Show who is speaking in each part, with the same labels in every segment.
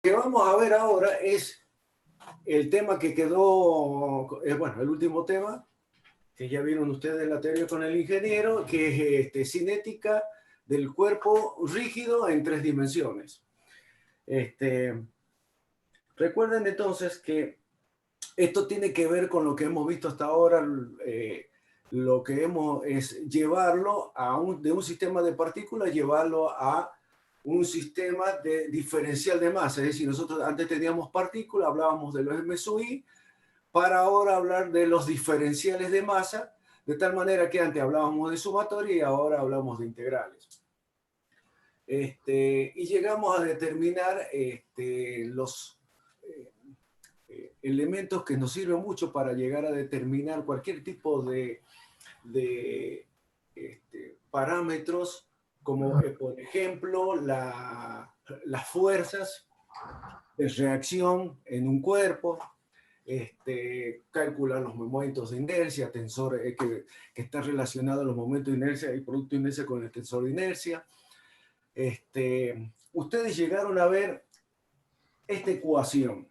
Speaker 1: que vamos a ver ahora es el tema que quedó, bueno, el último tema, que ya vieron ustedes en la teoría con el ingeniero, que es cinética del cuerpo rígido en 3 dimensiones. Recuerden entonces que esto tiene que ver con lo que hemos visto hasta ahora, lo que hemos es llevarlo de un sistema de partículas, llevarlo a un sistema de diferencial de masa. Es decir, nosotros antes teníamos partículas, hablábamos de los MSUI, para ahora hablar de los diferenciales de masa, de tal manera que antes hablábamos de sumatoria y ahora hablamos de integrales. Y llegamos a determinar los elementos que nos sirven mucho para llegar a determinar cualquier tipo de parámetros, como por ejemplo las fuerzas de reacción en un cuerpo, calcular los momentos de inercia, tensor que está relacionado a los momentos de inercia y producto de inercia con el tensor de inercia. Ustedes llegaron a ver esta ecuación.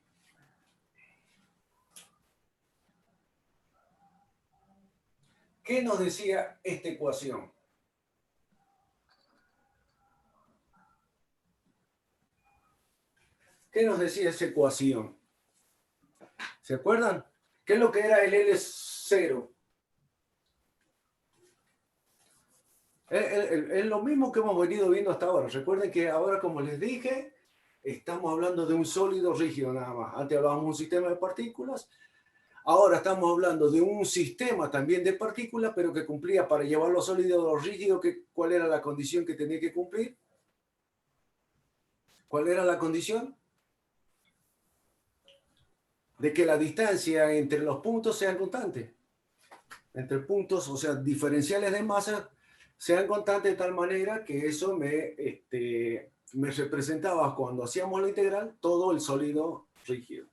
Speaker 1: ¿Qué nos decía esta ecuación? ¿Qué nos decía esa ecuación? ¿Se acuerdan? ¿Qué es lo que era el L0? Es lo mismo que hemos venido viendo hasta ahora. Recuerden que ahora, como les dije, estamos hablando de un sólido rígido nada más. Antes hablábamos de un sistema de partículas. Ahora estamos hablando de un sistema también de partículas, pero que cumplía para llevarlo sólido o rígido. ¿Cuál era la condición que tenía que cumplir? ¿Cuál era la condición? De que la distancia entre los puntos sean constantes. Entre puntos, o sea, diferenciales de masa, sean constantes de tal manera que eso me representaba cuando hacíamos la integral todo el sólido rígido.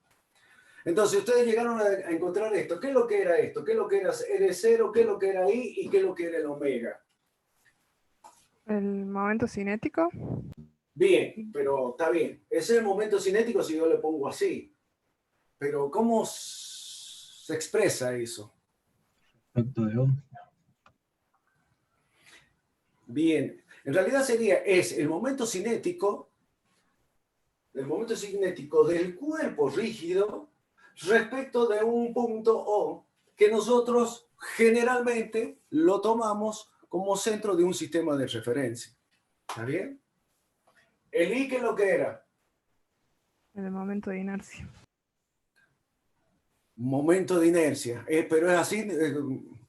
Speaker 1: Entonces ustedes llegaron a encontrar esto. ¿Qué es lo que era esto? ¿Qué es lo que era L0? ¿Qué es lo que era I? ¿Y qué es lo que era el omega?
Speaker 2: El momento cinético.
Speaker 1: Bien, pero está bien. Ese es el momento cinético si yo le pongo así. Pero ¿cómo se expresa eso?
Speaker 3: Efecto de Ohm.
Speaker 1: Bien, en realidad es el momento cinético del cuerpo rígido respecto de un punto O que nosotros generalmente lo tomamos como centro de un sistema de referencia. ¿Está bien? ¿El I qué es lo que era?
Speaker 2: El momento de inercia.
Speaker 1: Momento de inercia, pero es así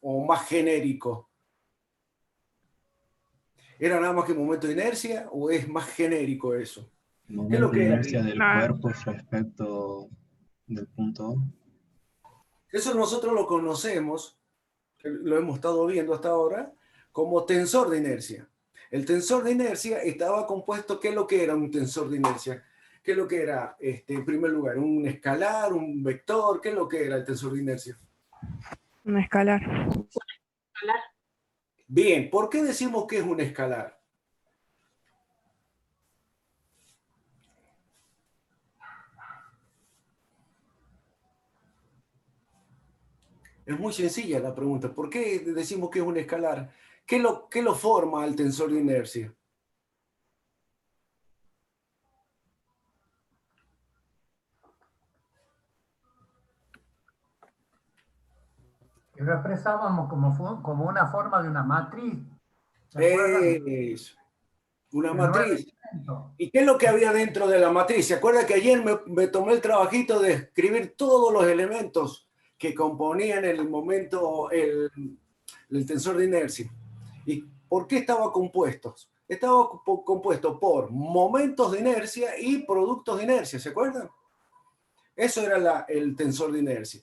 Speaker 1: o más genérico. ¿Era nada más que momento de inercia o es más genérico eso? ¿Qué es lo
Speaker 3: Momento de
Speaker 1: que era?
Speaker 3: inercia del cuerpo respecto del punto O.
Speaker 1: Eso nosotros lo conocemos, lo hemos estado viendo hasta ahora, como tensor de inercia. El tensor de inercia estaba compuesto, ¿qué es lo que era un tensor de inercia? ¿Qué es lo que era, en primer lugar, un escalar, un vector? ¿Qué es lo que era el tensor de inercia?
Speaker 2: Un escalar.
Speaker 1: Bien, ¿por qué decimos que es un escalar? Es muy sencilla la pregunta. ¿Por qué decimos que es un escalar? ¿Qué lo forma el tensor de inercia?
Speaker 4: Y lo expresábamos como una forma de una matriz. ¿Se acuerdan?
Speaker 1: Es una
Speaker 4: De 9
Speaker 1: matriz.
Speaker 4: elementos.
Speaker 1: ¿Y qué es lo que había dentro de la matriz? ¿Se acuerda que ayer me tomé el trabajito de escribir todos los elementos que componían el tensor de inercia? ¿Y por qué estaba compuesto? Estaba compuesto por momentos de inercia y productos de inercia, ¿se acuerdan? Eso era el tensor de inercia.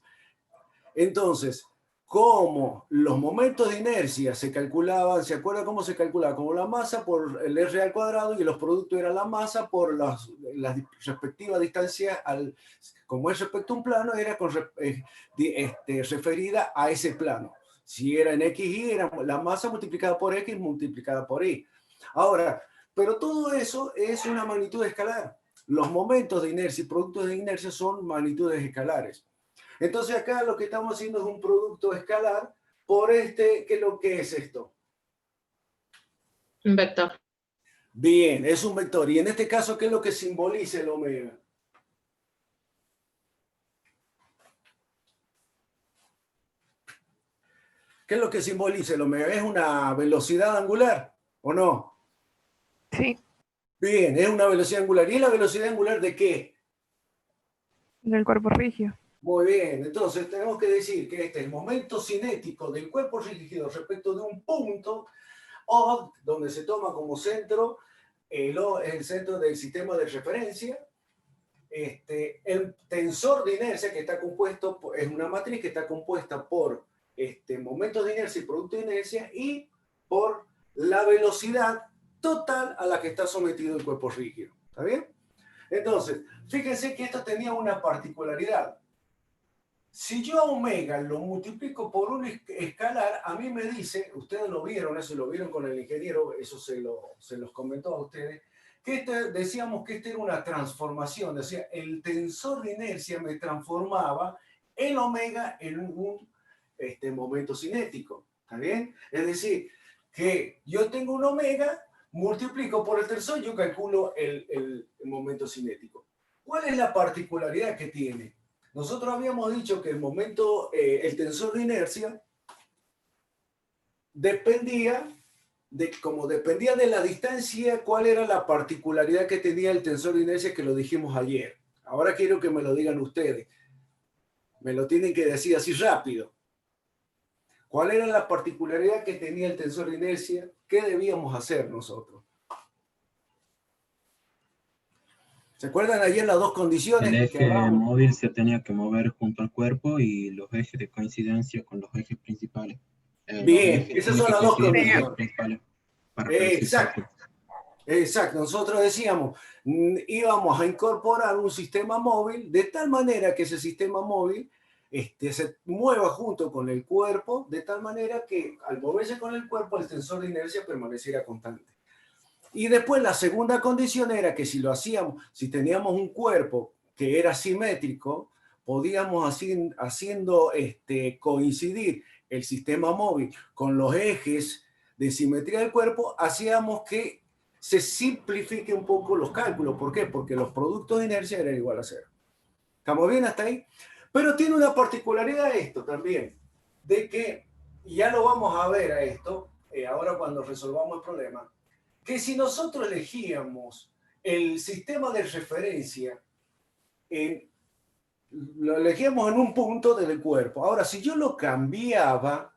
Speaker 1: Entonces, como los momentos de inercia se calculaban, ¿se acuerda cómo se calculaba? Como la masa por el R al cuadrado y los productos eran la masa por las respectivas distancias, como es respecto a un plano, era referida a ese plano. Si era en XY, era la masa multiplicada por X multiplicada por Y. Ahora, pero todo eso es una magnitud escalar. los momentos de inercia y productos de inercia son magnitudes escalares. Entonces acá lo que estamos haciendo es un producto escalar por ¿qué es lo que es esto?
Speaker 5: Un vector.
Speaker 1: Bien, es un vector. Y en este caso, ¿qué es lo que simboliza el omega? ¿Qué es lo que simboliza el omega? ¿Es una velocidad angular o no?
Speaker 2: Sí,
Speaker 1: Bien, es una velocidad angular. ¿Y es la velocidad angular de qué?
Speaker 2: del cuerpo rígido.
Speaker 1: Muy bien, entonces tenemos que decir que este es el momento cinético del cuerpo rígido respecto de un punto O, donde se toma como centro el centro del sistema de referencia. El tensor de inercia que está compuesto, es una matriz que está compuesta por momentos de inercia y producto de inercia y por la velocidad total a la que está sometido el cuerpo rígido. ¿Está bien? Entonces, fíjense que esto tenía una particularidad. Si yo a omega lo multiplico por un escalar, a mí me dice, ustedes lo vieron, eso lo vieron con el ingeniero, eso se los comentó a ustedes, que decíamos que esta era una transformación, decía, el tensor de inercia me transformaba el omega en un momento cinético, ¿está bien? Es decir, que yo tengo un omega, multiplico por el tensor, yo calculo el momento cinético. ¿Cuál es la particularidad que tiene? Nosotros habíamos dicho que el tensor de inercia como dependía de la distancia, cuál era la particularidad que tenía el tensor de inercia, que lo dijimos ayer. Ahora quiero que me lo digan ustedes. Me lo tienen que decir así rápido. ¿Cuál era la particularidad que tenía el tensor de inercia? ¿Qué debíamos hacer nosotros? ¿Se acuerdan ayer las dos condiciones
Speaker 3: El
Speaker 1: que
Speaker 3: eje
Speaker 1: hablamos?
Speaker 3: móvil se tenía que mover junto al cuerpo y los ejes de coincidencia con los ejes principales.
Speaker 1: Bien, esas son las dos condiciones.
Speaker 3: Principales para producir
Speaker 1: Exacto.
Speaker 3: cálculos.
Speaker 1: Exacto, nosotros decíamos, íbamos a incorporar un sistema móvil de tal manera que ese sistema móvil se mueva junto con el cuerpo, de tal manera que al moverse con el cuerpo el tensor de inercia permaneciera constante. Y después la segunda condición era que si lo hacíamos, si teníamos un cuerpo que era simétrico, podíamos haciendo coincidir el sistema móvil con los ejes de simetría del cuerpo, hacíamos que se simplifique un poco los cálculos. ¿Por qué? Porque los productos de inercia eran igual a cero. ¿Estamos bien hasta ahí? Pero tiene una particularidad esto también, de que, y ya lo vamos a ver a esto, ahora cuando resolvamos el problema, que si nosotros elegíamos el sistema de referencia, lo elegíamos en un punto del cuerpo. Ahora, si yo cambiaba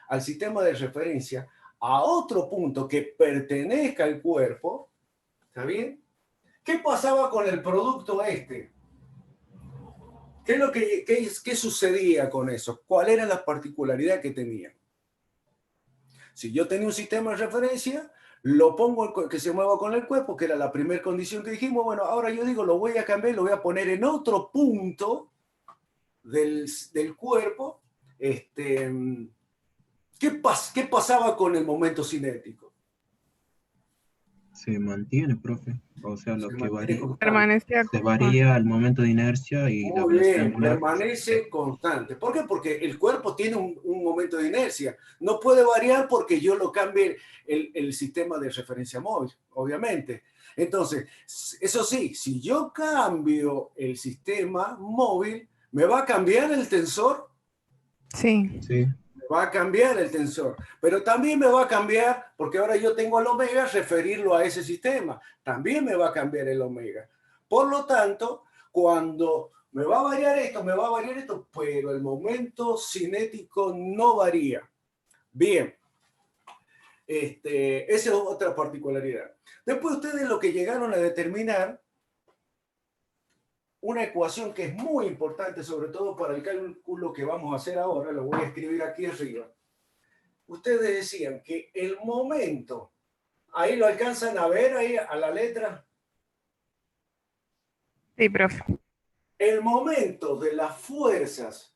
Speaker 1: al sistema de referencia a otro punto que pertenezca al cuerpo, ¿está bien? ¿Qué pasaba con el producto este? ¿Qué sucedía con eso? ¿Cuál era la particularidad que tenía? Si yo tenía un sistema de referencia, lo pongo que se mueva con el cuerpo, que era la primera condición que dijimos. Bueno, ahora yo digo, lo voy a cambiar, lo voy a poner en otro punto del cuerpo. ¿Qué pasaba con el momento cinético?
Speaker 3: Se mantiene, profe. O sea, lo que varía,
Speaker 2: Permanecía
Speaker 3: se varía el momento de inercia y la
Speaker 1: Muy
Speaker 3: velocidad
Speaker 1: bien,
Speaker 3: angular.
Speaker 1: permanece constante. ¿Por qué? Porque el cuerpo tiene un momento de inercia. No puede variar porque yo lo cambie el sistema de referencia móvil, obviamente. Entonces, eso sí, si yo cambio el sistema móvil, ¿me va a cambiar el tensor?
Speaker 2: Sí.
Speaker 3: Sí.
Speaker 1: Va a cambiar el tensor, pero también me va a cambiar, porque ahora yo tengo el omega, referirlo a ese sistema, también me va a cambiar el omega. Por lo tanto, cuando me va a variar esto, pero el momento cinético no varía. Bien, esa es otra particularidad. Después ustedes lo que llegaron a determinar, una ecuación que es muy importante, sobre todo para el cálculo que vamos a hacer ahora, lo voy a escribir aquí arriba. Ustedes decían que el momento, ahí lo alcanzan a ver, ahí a la letra.
Speaker 2: Sí, profe.
Speaker 1: El momento de las fuerzas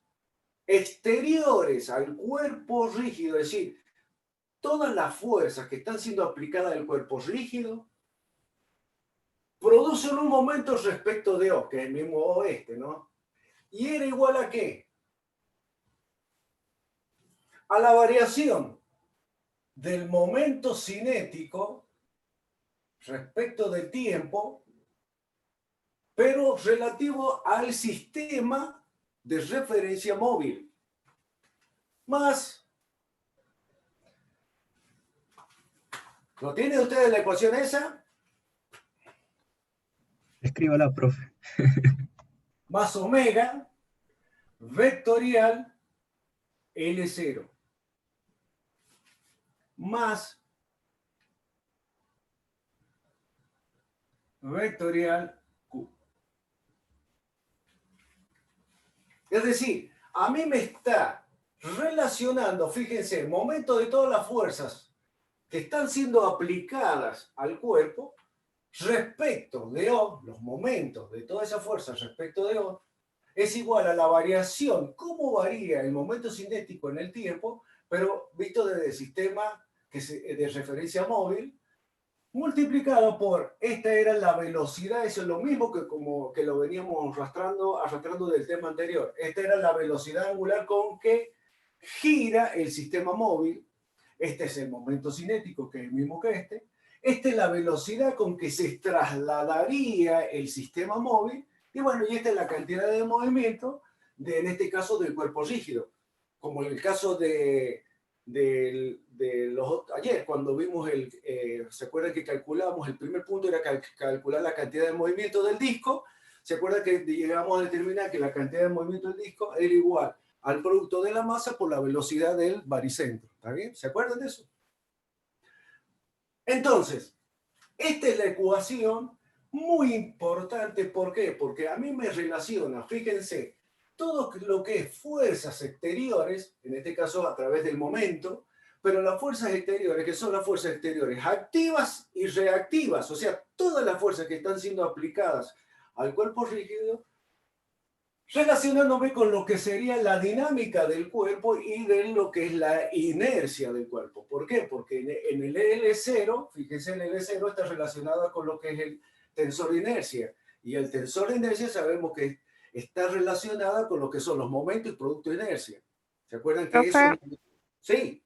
Speaker 1: exteriores al cuerpo rígido, es decir, todas las fuerzas que están siendo aplicadas al cuerpo rígido, producen un momento respecto de O, que es el mismo O este, ¿no? ¿Y era igual a qué? A la variación del momento cinético respecto del tiempo, pero relativo al sistema de referencia móvil. Más, ¿lo tiene usted la ecuación esa?
Speaker 3: Escríbala, profe.
Speaker 1: Más omega vectorial L0 más vectorial Q. Es decir, a mí me está relacionando, fíjense, el momento de todas las fuerzas que están siendo aplicadas al cuerpo respecto de O, los momentos de todas esas fuerzas respecto de O, es igual a la variación, cómo varía el momento cinético en el tiempo, pero visto desde el sistema de referencia móvil, multiplicado por, esta era la velocidad, eso es lo mismo que como que lo veníamos arrastrando del tema anterior. Esta era la velocidad angular con que gira el sistema móvil. Este es el momento cinético, que es el mismo que este. Esta es la velocidad con que se trasladaría el sistema móvil. Y bueno, y esta es la cantidad de movimiento, en este caso del cuerpo rígido. Como en el caso de ayer, cuando vimos ¿se acuerdan que calculamos? El primer punto era calcular la cantidad de movimiento del disco. ¿Se acuerdan que llegamos a determinar que la cantidad de movimiento del disco era igual al producto de la masa por la velocidad del baricentro? ¿Está bien? ¿Se acuerdan de eso? Entonces, esta es la ecuación muy importante. ¿Por qué? Porque a mí me relaciona, fíjense, todo lo que es fuerzas exteriores, en este caso a través del momento, pero las fuerzas exteriores, que son las fuerzas exteriores activas y reactivas, o sea, todas las fuerzas que están siendo aplicadas al cuerpo rígido, relacionándome con lo que sería la dinámica del cuerpo y de lo que es la inercia del cuerpo. ¿Por qué? Porque en el L0, fíjense, el L0 está relacionado con lo que es el tensor de inercia. Y el tensor de inercia sabemos que está relacionada con lo que son los momentos y productos de inercia. ¿Se acuerdan que eso?
Speaker 2: Profe,
Speaker 1: Sí.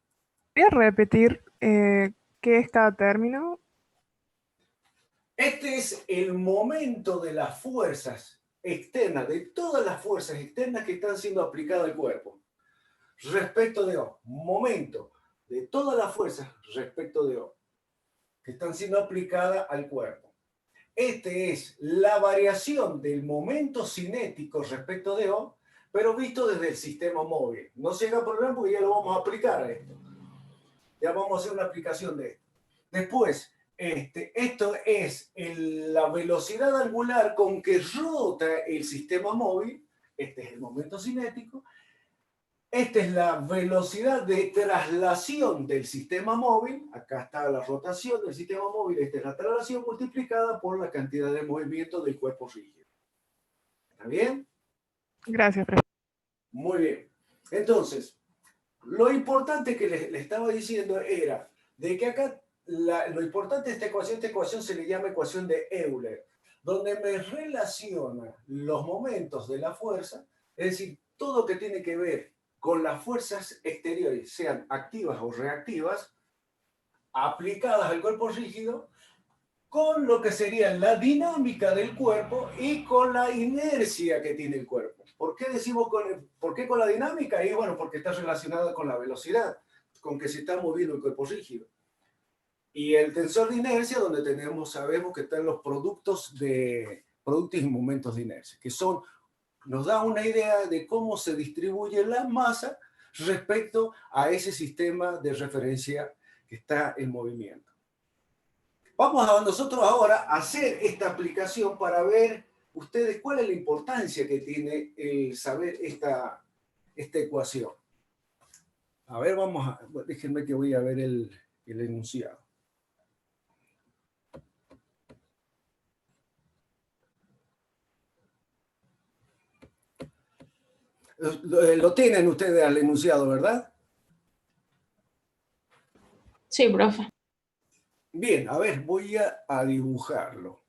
Speaker 2: voy a repetir qué es cada término.
Speaker 1: Este es el momento de las fuerzas externas, de todas las fuerzas externas que están siendo aplicadas al cuerpo. Respecto de O. Momento de todas las fuerzas respecto de O que están siendo aplicadas al cuerpo. Este es la variación del momento cinético respecto de O, pero visto desde el sistema móvil. No se haga problema porque ya lo vamos a aplicar a esto. Ya vamos a hacer una aplicación de esto. Después, esto es la velocidad angular con que rota el sistema móvil. Este es el momento cinético. Esta es la velocidad de traslación del sistema móvil. Acá está la rotación del sistema móvil. Esta es la traslación multiplicada por la cantidad de movimiento del cuerpo rígido. ¿Está bien?
Speaker 2: Gracias, profe.
Speaker 1: Muy bien. Entonces, lo importante que le estaba diciendo era de que acá lo importante de esta ecuación se le llama ecuación de Euler, donde me relaciona los momentos de la fuerza, es decir, todo lo que tiene que ver con las fuerzas exteriores, sean activas o reactivas, aplicadas al cuerpo rígido, con lo que sería la dinámica del cuerpo y con la inercia que tiene el cuerpo. ¿Por qué decimos por qué con la dinámica? Y bueno, porque está relacionada con la velocidad, con que se está moviendo el cuerpo rígido. Y el tensor de inercia, donde sabemos que están los productos y momentos de inercia, que nos da una idea de cómo se distribuye la masa respecto a ese sistema de referencia que está en movimiento. Vamos a nosotros ahora a hacer esta aplicación para ver ustedes cuál es la importancia que tiene el saber esta ecuación. A ver, déjenme que voy a ver el enunciado. Lo tienen ustedes al enunciado, ¿verdad?
Speaker 5: Sí, profe.
Speaker 1: Bien, a ver, voy a dibujarlo.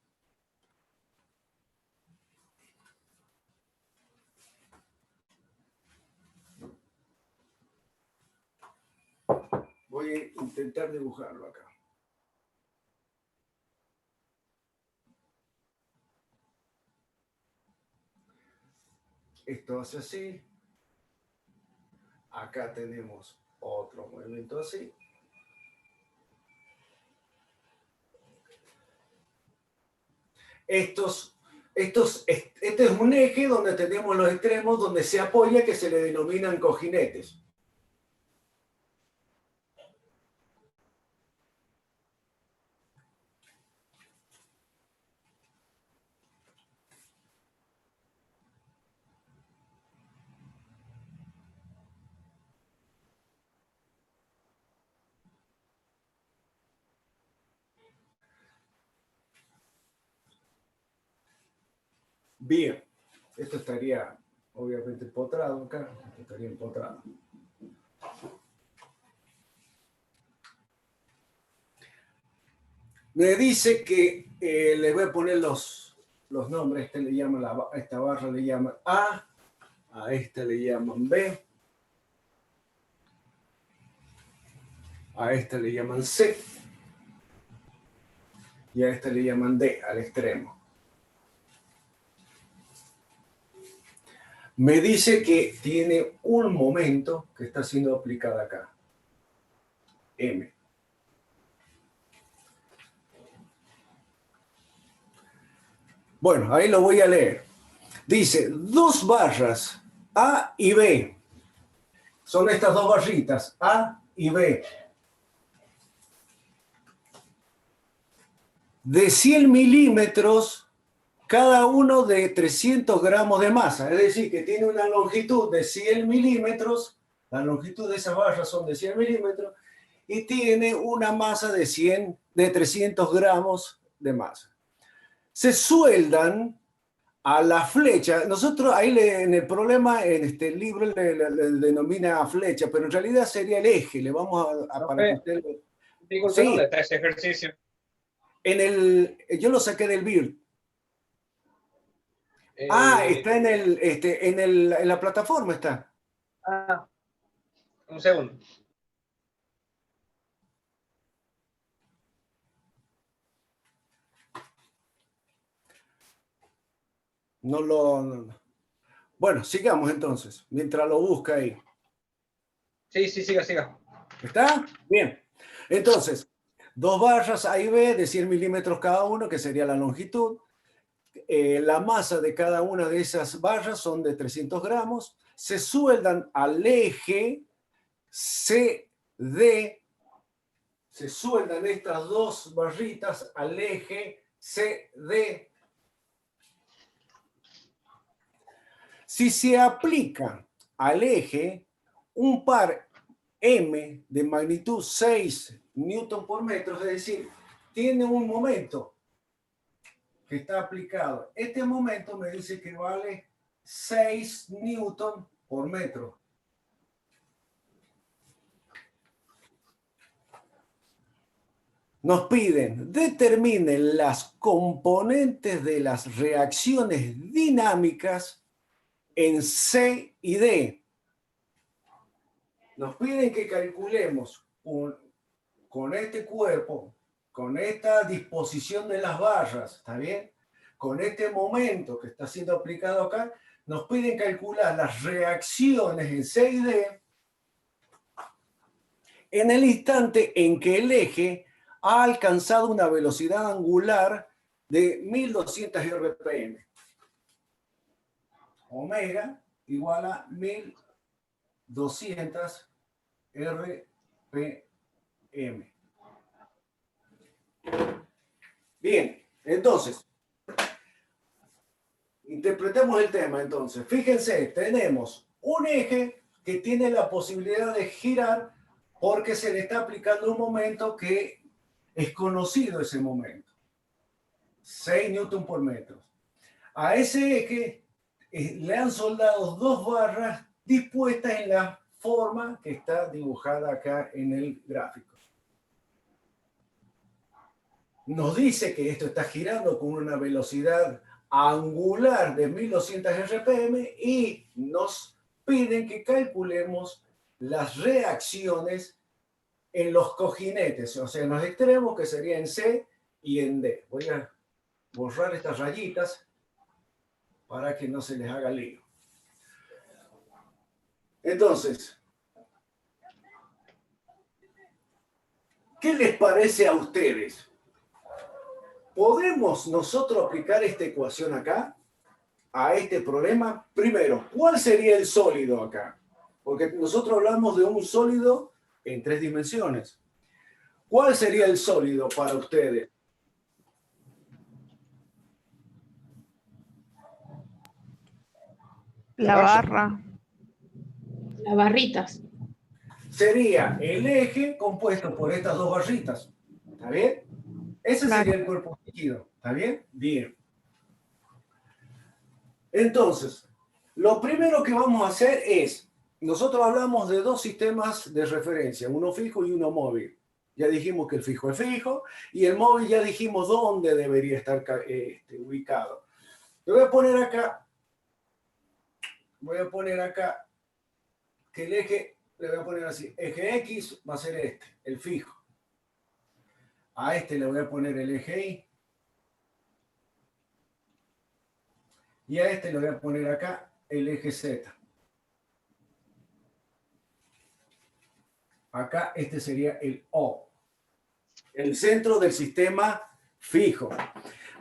Speaker 1: voy a intentar dibujarlo acá. Esto hace así. Acá tenemos otro movimiento así. Este es un eje donde tenemos los extremos donde se apoya, que se le denominan cojinetes. Bien, esto estaría obviamente empotrado acá, esto estaría empotrado. Me dice que le voy a poner los nombres. Este le llaman a esta barra le llaman A esta le llaman B, a esta le llaman C y a esta le llaman D, al extremo. Me dice que tiene un momento que está siendo aplicado acá, M. Bueno, ahí lo voy a leer. Dice, dos barras A y B. Son estas dos barritas, A y B. De 100 milímetros, cada uno de 300 gramos de masa. Es decir, que tiene una longitud de 100 milímetros. La longitud de esas barras son de 100 milímetros. Y tiene una masa de 300 gramos de masa. Se sueldan a la flecha. Nosotros ahí en el problema, en este libro le denomina flecha, pero en realidad sería el eje. Le vamos a para que usted...
Speaker 6: Disculpe,
Speaker 1: Sí.
Speaker 6: ¿dónde está ese ejercicio?
Speaker 1: Yo lo saqué del BIRD. Está en la plataforma, está.
Speaker 6: Un segundo.
Speaker 1: No. Bueno, sigamos entonces, mientras lo busca ahí.
Speaker 6: Sí, siga.
Speaker 1: ¿Está? Bien. Entonces, dos barras A y B de 100 milímetros cada uno, que sería la longitud. La masa de cada una de esas barras son de 300 gramos. Se sueldan al eje CD. Se sueldan estas dos barritas al eje CD. Si se aplica al eje un par M de magnitud 6 newton por metro, es decir, tiene un momento que está aplicado. Este momento me dice que vale 6 newton por metro. Nos piden, determinen las componentes de las reacciones dinámicas en C y D. Nos piden que calculemos con este cuerpo, con esta disposición de las barras, ¿está bien? Con este momento que está siendo aplicado acá, nos piden calcular las reacciones en C y D en el instante en que el eje ha alcanzado una velocidad angular de 1200 RPM. Omega igual a 1200 RPM. Bien, entonces, interpretemos el tema entonces. Fíjense, tenemos un eje que tiene la posibilidad de girar porque se le está aplicando un momento que es conocido ese momento. 6 newton por metro. A ese eje le han soldado dos barras dispuestas en la forma que está dibujada acá en el gráfico. Nos dice que esto está girando con una velocidad angular de 1200 RPM y nos piden que calculemos las reacciones en los cojinetes, o sea, en los extremos, que sería en C y en D. Voy a borrar estas rayitas para que no se les haga lío. Entonces, ¿qué les parece a ustedes? ¿Podemos nosotros aplicar esta ecuación acá a este problema? Primero, ¿cuál sería el sólido acá? Porque nosotros hablamos de un sólido en 3 dimensiones. ¿Cuál sería el sólido para ustedes?
Speaker 2: La barra.
Speaker 5: Las barritas.
Speaker 1: Sería el eje compuesto por estas 2 barritas. ¿Está bien? Ese
Speaker 2: Claro.
Speaker 1: sería el cuerpo líquido. ¿Está bien? Bien. Entonces, lo primero que vamos a hacer es, nosotros hablamos de 2 sistemas de referencia, uno fijo y uno móvil. Ya dijimos que el fijo es fijo y el móvil ya dijimos dónde debería estar ubicado. Le voy a poner acá que el eje, le voy a poner así, eje X va a ser este, el fijo. A este le voy a poner el eje Y. Y a este le voy a poner acá el eje Z. Acá este sería el O. El centro del sistema fijo.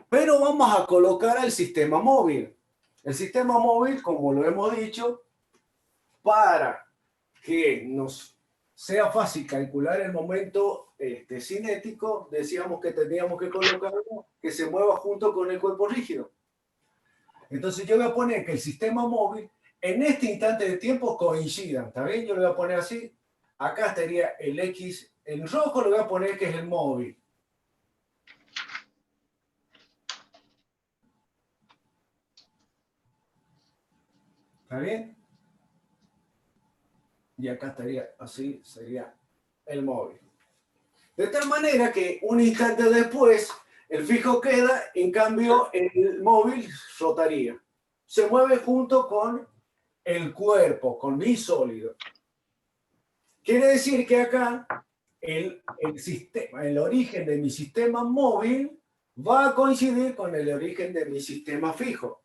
Speaker 1: Pero vamos a colocar el sistema móvil. El sistema móvil, como lo hemos dicho, para que nos sea fácil calcular el momento cinético, decíamos que teníamos que colocarlo que se mueva junto con el cuerpo rígido. Entonces yo voy a poner que el sistema móvil en este instante de tiempo coincidan, ¿está bien? Yo lo voy a poner así. Acá estaría el X, en rojo lo voy a poner que es el móvil. ¿Está bien? Y acá estaría así, sería el móvil. De tal manera que un instante después el fijo queda, en cambio el móvil rotaría. Se mueve junto con el cuerpo, con mi sólido. Quiere decir que acá el origen de mi sistema móvil va a coincidir con el origen de mi sistema fijo.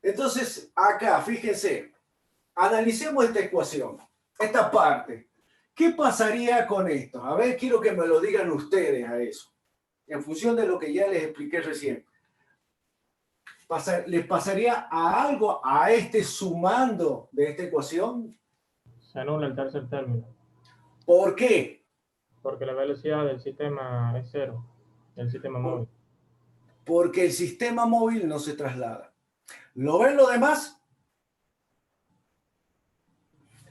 Speaker 1: Entonces, acá, fíjense, analicemos esta ecuación, esta parte. ¿Qué pasaría con esto? A ver, quiero que me lo digan ustedes a eso, en función de lo que ya les expliqué recién. ¿Les pasaría a algo a este sumando de esta ecuación?
Speaker 7: Se anula el tercer término,
Speaker 1: ¿Por qué?
Speaker 7: porque la velocidad del sistema es cero, del sistema móvil.
Speaker 1: Porque el sistema móvil no se traslada. ¿Lo ven lo demás?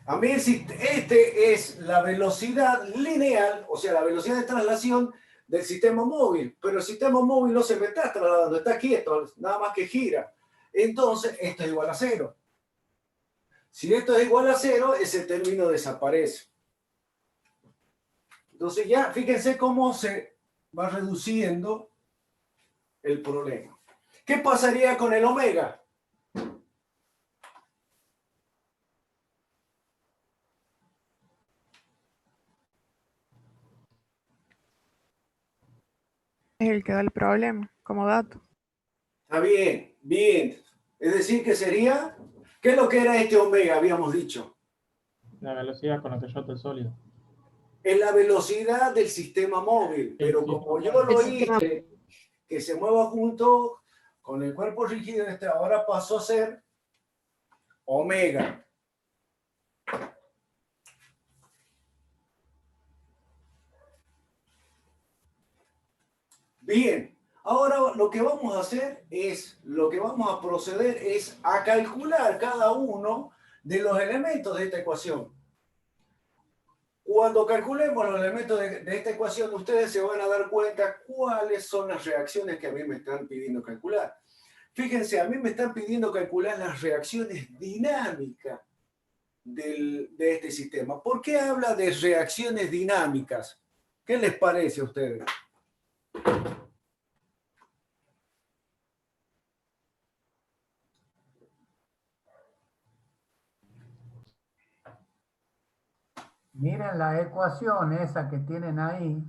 Speaker 1: A mí este es la velocidad lineal, o sea, la velocidad de traslación del sistema móvil, pero el sistema móvil no se me está trasladando, está quieto, nada más que gira. Entonces, esto es igual a 0. Si esto es igual a 0, ese término desaparece. Entonces ya, fíjense cómo se va reduciendo el problema. ¿Qué pasaría con el omega?
Speaker 2: Es el que da el problema, como dato.
Speaker 1: Está bien, bien. Es decir, que sería, ¿qué es lo que era este omega? Habíamos dicho.
Speaker 7: La velocidad con la que rota el sólido.
Speaker 1: Es la velocidad del sistema móvil, pero como yo lo hice, que se mueva junto con el cuerpo rígido, ahora pasó a ser omega. Bien, ahora lo que vamos a hacer es, lo que vamos a proceder es a calcular cada uno de los elementos de esta ecuación. Cuando calculemos los elementos de esta ecuación, ustedes se van a dar cuenta cuáles son las reacciones que a mí me están pidiendo calcular. Fíjense, a mí me están pidiendo calcular las reacciones dinámicas de este sistema. ¿Por qué habla de reacciones dinámicas? ¿Qué les parece a ustedes?
Speaker 4: Miren la ecuación esa que tienen ahí.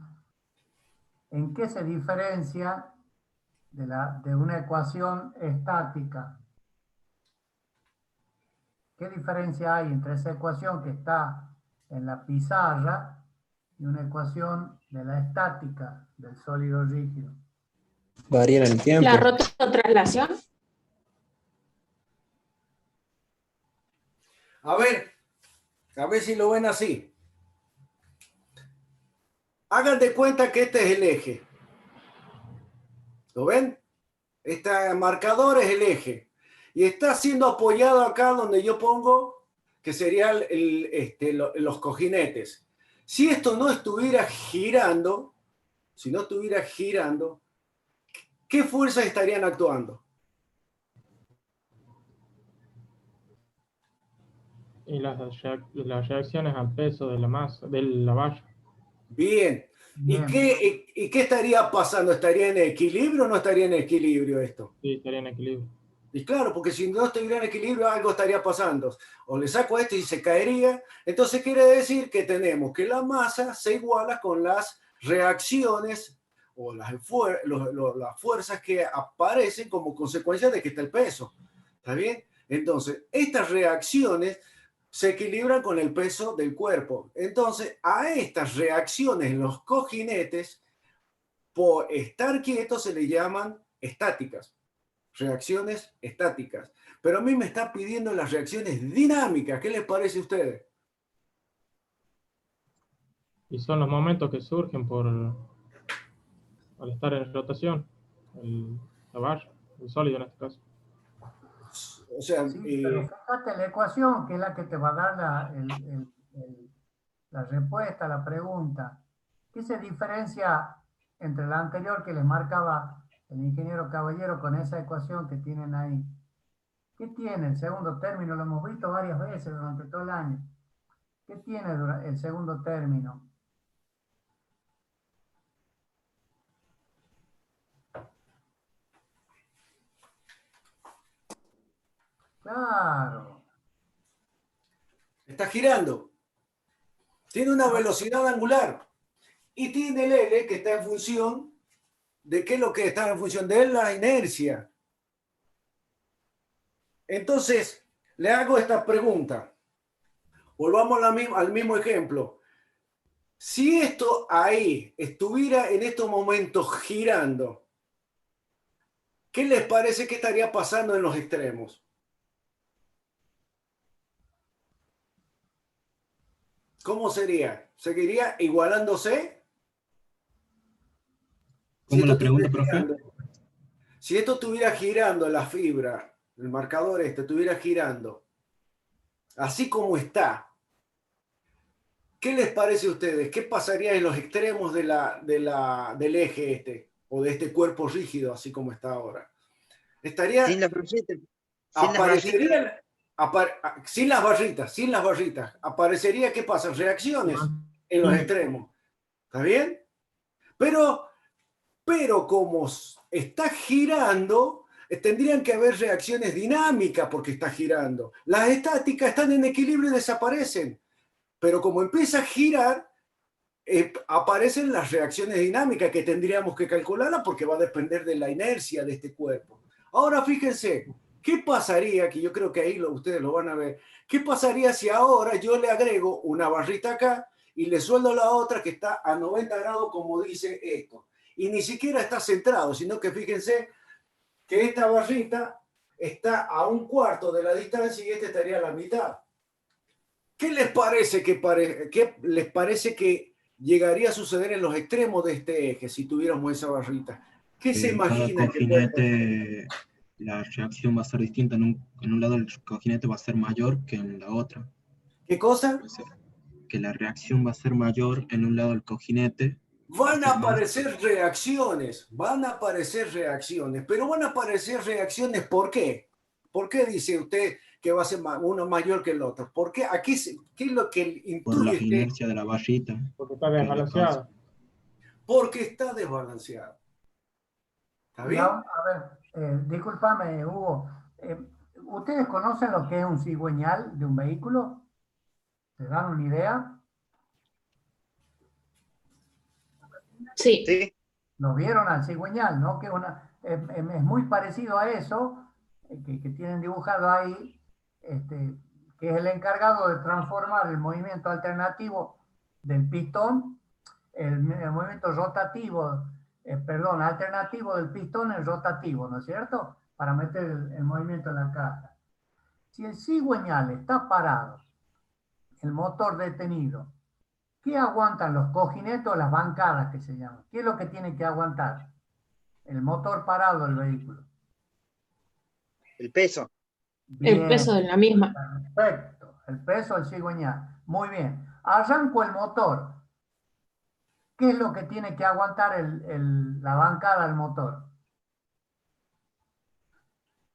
Speaker 4: ¿En qué se diferencia de una ecuación estática? ¿Qué diferencia hay entre esa ecuación que está en la pizarra y una ecuación de la estática del sólido rígido?
Speaker 8: Varía en el tiempo.
Speaker 5: La rototraslación.
Speaker 1: A ver si lo ven así. Hagan de cuenta que este es el eje. ¿Lo ven? Este marcador es el eje. Y está siendo apoyado acá donde yo pongo, que sería los cojinetes. Si esto no estuviera girando, si no estuviera girando, ¿qué fuerzas estarían actuando?
Speaker 7: Y las reacciones al peso de la masa, de la valla.
Speaker 1: Bien.
Speaker 4: Bien.
Speaker 1: ¿Y qué estaría pasando? ¿Estaría en equilibrio o no estaría en equilibrio esto?
Speaker 7: Sí, estaría en equilibrio.
Speaker 1: Y claro, porque si no estuviera en equilibrio, algo estaría pasando. O le saco esto y se caería. Entonces quiere decir que tenemos que la masa se iguala con las reacciones o las fuerzas que aparecen como consecuencia de que está el peso. ¿Está bien? Entonces, estas reacciones se equilibran con el peso del cuerpo. Entonces, a estas reacciones en los cojinetes, por estar quietos, se le llaman estáticas. Reacciones estáticas. Pero a mí me está pidiendo las reacciones dinámicas. ¿Qué les parece a ustedes?
Speaker 7: Y son los momentos que surgen al estar en rotación, la valla, el sólido en este caso.
Speaker 1: O sea,
Speaker 4: Sí, pero fíjate la ecuación, que es la que te va a dar la respuesta a la pregunta. ¿Qué se diferencia entre la anterior que les marcaba el ingeniero Caballero con esa ecuación que tienen ahí? ¿Qué tiene el segundo término? Lo hemos visto varias veces durante todo el año. ¿Qué tiene el segundo término? Claro.
Speaker 1: está girando. Tiene una velocidad angular. Y tiene el L que está en función de qué es lo que está en función de la inercia. Entonces, le hago esta pregunta. Volvamos al mismo ejemplo. Si esto ahí estuviera en estos momentos girando, ¿qué les parece que estaría pasando en los extremos? ¿Cómo sería? ¿Seguiría igualándose?
Speaker 3: ¿Cómo la
Speaker 1: esto
Speaker 3: pregunta,
Speaker 1: estuviera
Speaker 3: profe?
Speaker 1: girando- Si esto estuviera girando, la fibra, el marcador estuviera girando, así como está, ¿qué les parece a ustedes? ¿Qué pasaría en los extremos del eje este, o de este cuerpo rígido, así como está ahora? Estaría,
Speaker 9: Sin las barritas. Sin las barritas.
Speaker 1: aparecerían, sin las barritas, aparecería, ¿qué pasa? Reacciones en los extremos. ¿Está bien? Pero como está girando, tendrían que haber reacciones dinámicas porque está girando. Las estáticas están en equilibrio y desaparecen. Pero como empieza a girar, aparecen las reacciones dinámicas que tendríamos que calcularlas porque va a depender de la inercia de este cuerpo. Ahora fíjense, ¿qué pasaría? Que yo creo que ahí ustedes lo van a ver. ¿Qué pasaría si ahora yo le agrego una barrita acá y le sueldo la otra que está a 90 grados como dice esto? Y ni siquiera está centrado, sino que fíjense que esta barrita está a un cuarto de la distancia y esta estaría a la mitad. ¿Qué les parece que llegaría a suceder en los extremos de este eje si tuviéramos esa barrita? ¿Qué se
Speaker 3: Cada
Speaker 1: imagina que puede pasar?
Speaker 3: cojinete, la reacción va a ser distinta. En un lado el cojinete va a ser mayor que en la otra.
Speaker 1: ¿Qué cosa?
Speaker 3: Puede ser que la reacción va a ser mayor en un lado del cojinete.
Speaker 1: Van a
Speaker 3: ser más.
Speaker 1: aparecer reacciones, pero van a aparecer reacciones, ¿por qué? ¿Por qué dice usted que va a ser uno mayor que el otro? ¿Por qué? ¿Qué es lo que
Speaker 3: Por
Speaker 1: intuye
Speaker 3: la
Speaker 1: usted?
Speaker 3: inercia de la barrita.
Speaker 7: Porque está desbalanceado.
Speaker 1: Porque está desbalanceado. ¿Está
Speaker 4: Y
Speaker 1: bien?
Speaker 4: a ver, discúlpame, Hugo. ¿Ustedes conocen lo que es un cigüeñal de un vehículo? ¿Se dan una idea?
Speaker 5: Sí,
Speaker 9: ¿Sí?
Speaker 4: Lo vieron al cigüeñal, ¿no? Que es muy parecido a eso, que tienen dibujado ahí, que es el encargado de transformar el movimiento alternativo del pistón, el movimiento rotativo, perdón, alternativo del pistón en rotativo, ¿no es cierto? Para meter el movimiento en la caja. Si el cigüeñal está parado, el motor detenido, ¿qué aguantan los cojinetes o las bancadas que se llaman? ¿Qué es lo que tiene que aguantar? El motor parado del vehículo.
Speaker 9: El peso.
Speaker 5: el
Speaker 4: Bien,
Speaker 5: peso de la misma.
Speaker 4: perfecto. El peso del cigüeñal. Muy bien. Arranco el motor. ¿Qué es lo que tiene que aguantar la bancada del motor?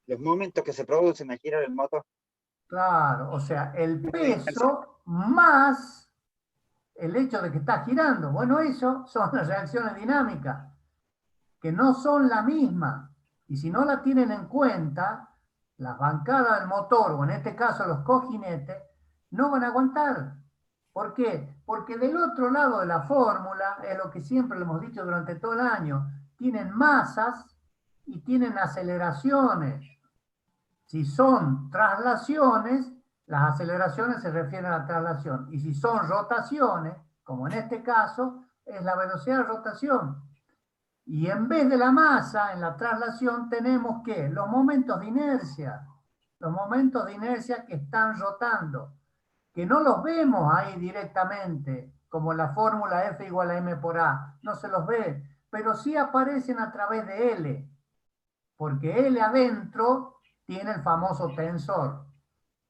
Speaker 9: Los momentos que se producen al girar el motor.
Speaker 4: Claro, o sea, el peso más el hecho de que está girando. Bueno, eso son las reacciones dinámicas, que no son la misma. Y si no la tienen en cuenta, las bancadas del motor, o en este caso los cojinetes, no van a aguantar. ¿Por qué? Porque del otro lado de la fórmula, es lo que siempre le hemos dicho durante todo el año, tienen masas y tienen aceleraciones. Si son traslaciones, las aceleraciones se refieren a la traslación. Y si son rotaciones, como en este caso, es la velocidad de rotación. Y en vez de la masa, en la traslación, tenemos que los momentos de inercia. Los momentos de inercia que están rotando. Que no los vemos ahí directamente, como la fórmula F igual a M por A. No se los ve, pero sí aparecen a través de L. Porque L adentro tiene el famoso tensor.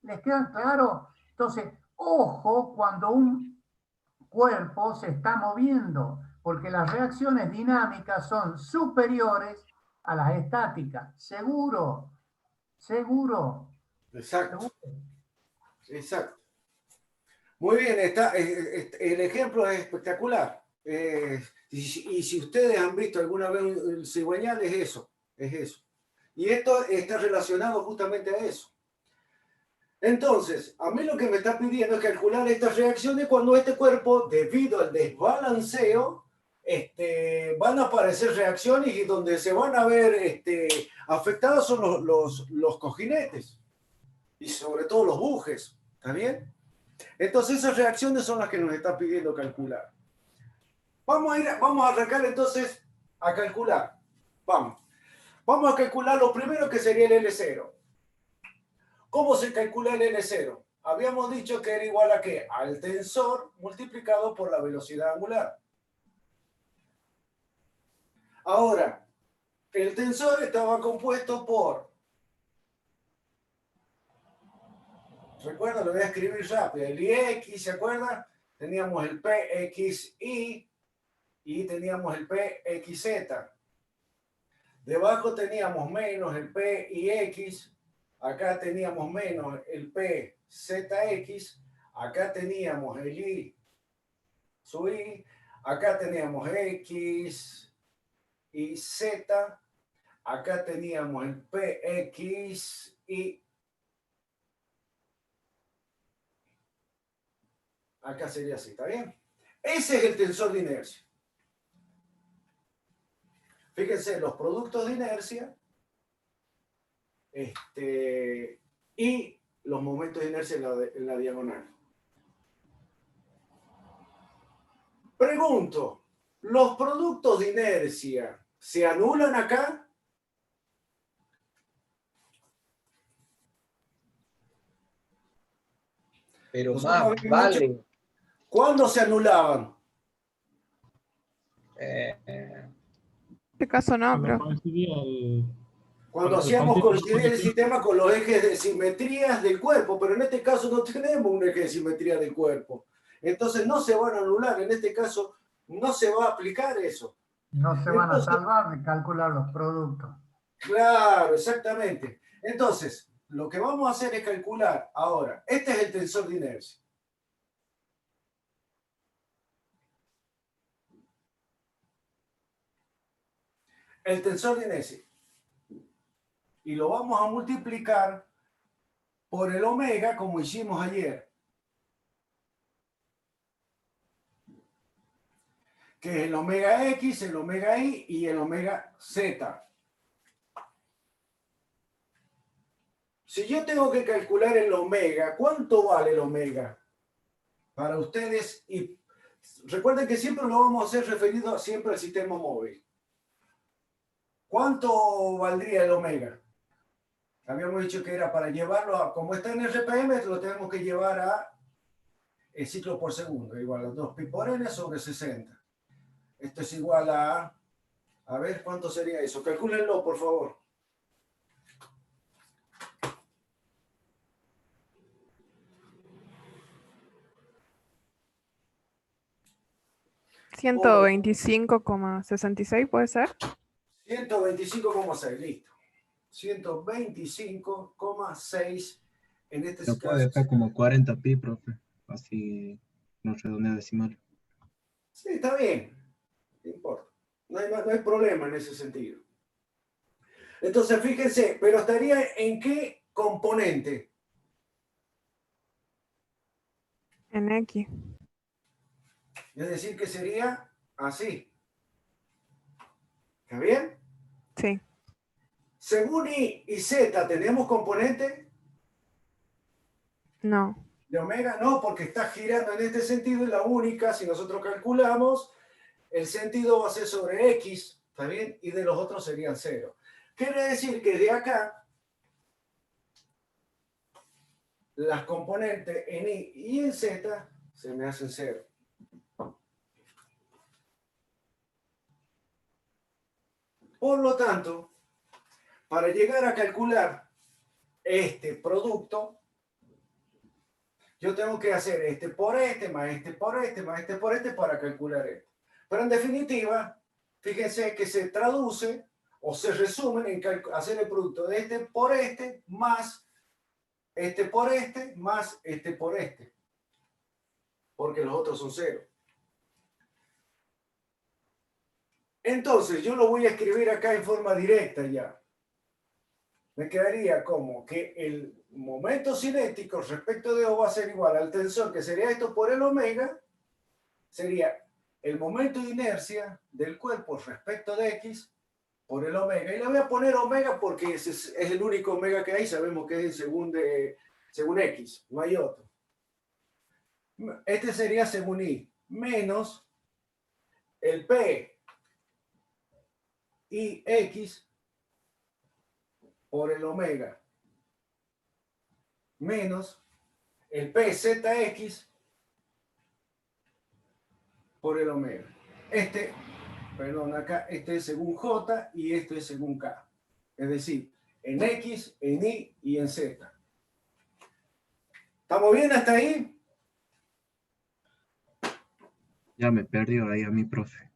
Speaker 4: ¿Les queda claro? Entonces, ojo cuando un cuerpo se está moviendo, porque las reacciones dinámicas son superiores a las estáticas. Seguro, seguro.
Speaker 1: Exacto, exacto. Muy bien, el ejemplo es espectacular. Y si ustedes han visto alguna vez el cigüeñal, es eso, es eso. Y esto está relacionado justamente a eso. Entonces, a mí lo que me está pidiendo es calcular estas reacciones cuando este cuerpo, debido al desbalanceo, van a aparecer reacciones y donde se van a ver afectados son los cojinetes y sobre todo los bujes. ¿Está bien? Entonces esas reacciones son las que nos está pidiendo calcular. Vamos a arrancar entonces a calcular. Vamos a calcular lo primero que sería el L0. ¿Cómo se calcula el L0? Habíamos dicho que era igual a ¿qué? Al tensor multiplicado por la velocidad angular. Ahora, el tensor estaba compuesto por... Recuerda, lo voy a escribir rápido. El IX, ¿se acuerdan? Teníamos el PXI y teníamos el PXZ. Debajo teníamos menos el PIX. Acá teníamos menos el PZX. Acá teníamos el I sub I. Acá teníamos X y Z. Acá teníamos el PX y acá sería así, ¿está bien? Ese es el tensor de inercia. Fíjense, los productos de inercia y los momentos de inercia en la diagonal. Pregunto, ¿los productos de inercia se anulan acá?
Speaker 6: Pero
Speaker 1: Nosotros
Speaker 6: más
Speaker 1: habíamos
Speaker 6: vale.
Speaker 1: dicho, ¿cuándo se anulaban?
Speaker 2: En este caso no,
Speaker 7: Cuando
Speaker 2: pero
Speaker 7: coincidía el...
Speaker 1: Cuando hacíamos coincidir el sistema con los ejes de simetrías del cuerpo, pero en este caso no tenemos un eje de simetría del cuerpo. Entonces no se van a anular, en este caso no se va a aplicar eso.
Speaker 4: No se van a
Speaker 1: Entonces,
Speaker 4: salvar de calcular los productos.
Speaker 1: claro, exactamente. Entonces, lo que vamos a hacer es calcular ahora. Este es el tensor de inercia. El tensor de inercia. Y lo vamos a multiplicar por el omega como hicimos ayer. que es el omega X, el omega Y y el omega Z. Si yo tengo que calcular el omega, ¿cuánto vale el omega para ustedes? Y recuerden que siempre lo vamos a hacer referido siempre al sistema móvil. ¿Cuánto valdría el omega? Habíamos dicho que era para llevarlo a, como está en RPM, lo tenemos que llevar a el ciclo por segundo, igual a 2 pi por n sobre 60. Esto es igual a ver, ¿cuánto sería eso? Calcúlenlo, por favor.
Speaker 2: Ciento 125,66 puede ser.
Speaker 1: 125,6, listo. 125,6 en este
Speaker 3: Lo puedo
Speaker 1: caso.
Speaker 3: dejar como 40 pi, profe. Así no redondea decimal.
Speaker 1: Sí, está bien. No importa. No hay problema en ese sentido. Entonces, fíjense, pero estaría en qué componente.
Speaker 2: En X.
Speaker 1: Es decir, que sería así. ¿Está bien?
Speaker 2: Sí.
Speaker 1: Según Y y Z, ¿tenemos componente
Speaker 2: No.
Speaker 1: de omega? No, porque está girando en este sentido y la única, si nosotros calculamos, el sentido va a ser sobre X, ¿está bien? Y de los otros serían 0. Quiere decir que de acá, las componentes en Y y en Z se me hacen 0. Por lo tanto, para llegar a calcular este producto, yo tengo que hacer este por este, más este por este, más este por este para calcular esto. Pero en definitiva, fíjense que se traduce o se resumen en hacer el producto de este por este, más este por este, más este por este. Porque los otros son 0. Entonces, yo lo voy a escribir acá en forma directa ya. Me quedaría como que el momento cinético respecto de O va a ser igual al tensor, que sería esto por el omega, sería el momento de inercia del cuerpo respecto de X por el omega. Y le voy a poner omega porque es el único omega que hay, sabemos que es según X, no hay otro. Este sería según Y, menos el P y X por el omega, menos el PZX por el omega. Perdón, acá este es según J y esto es según K. Es decir, en X, en Y y en Z. ¿Estamos bien hasta ahí?
Speaker 3: Ya me perdió ahí a mi profe.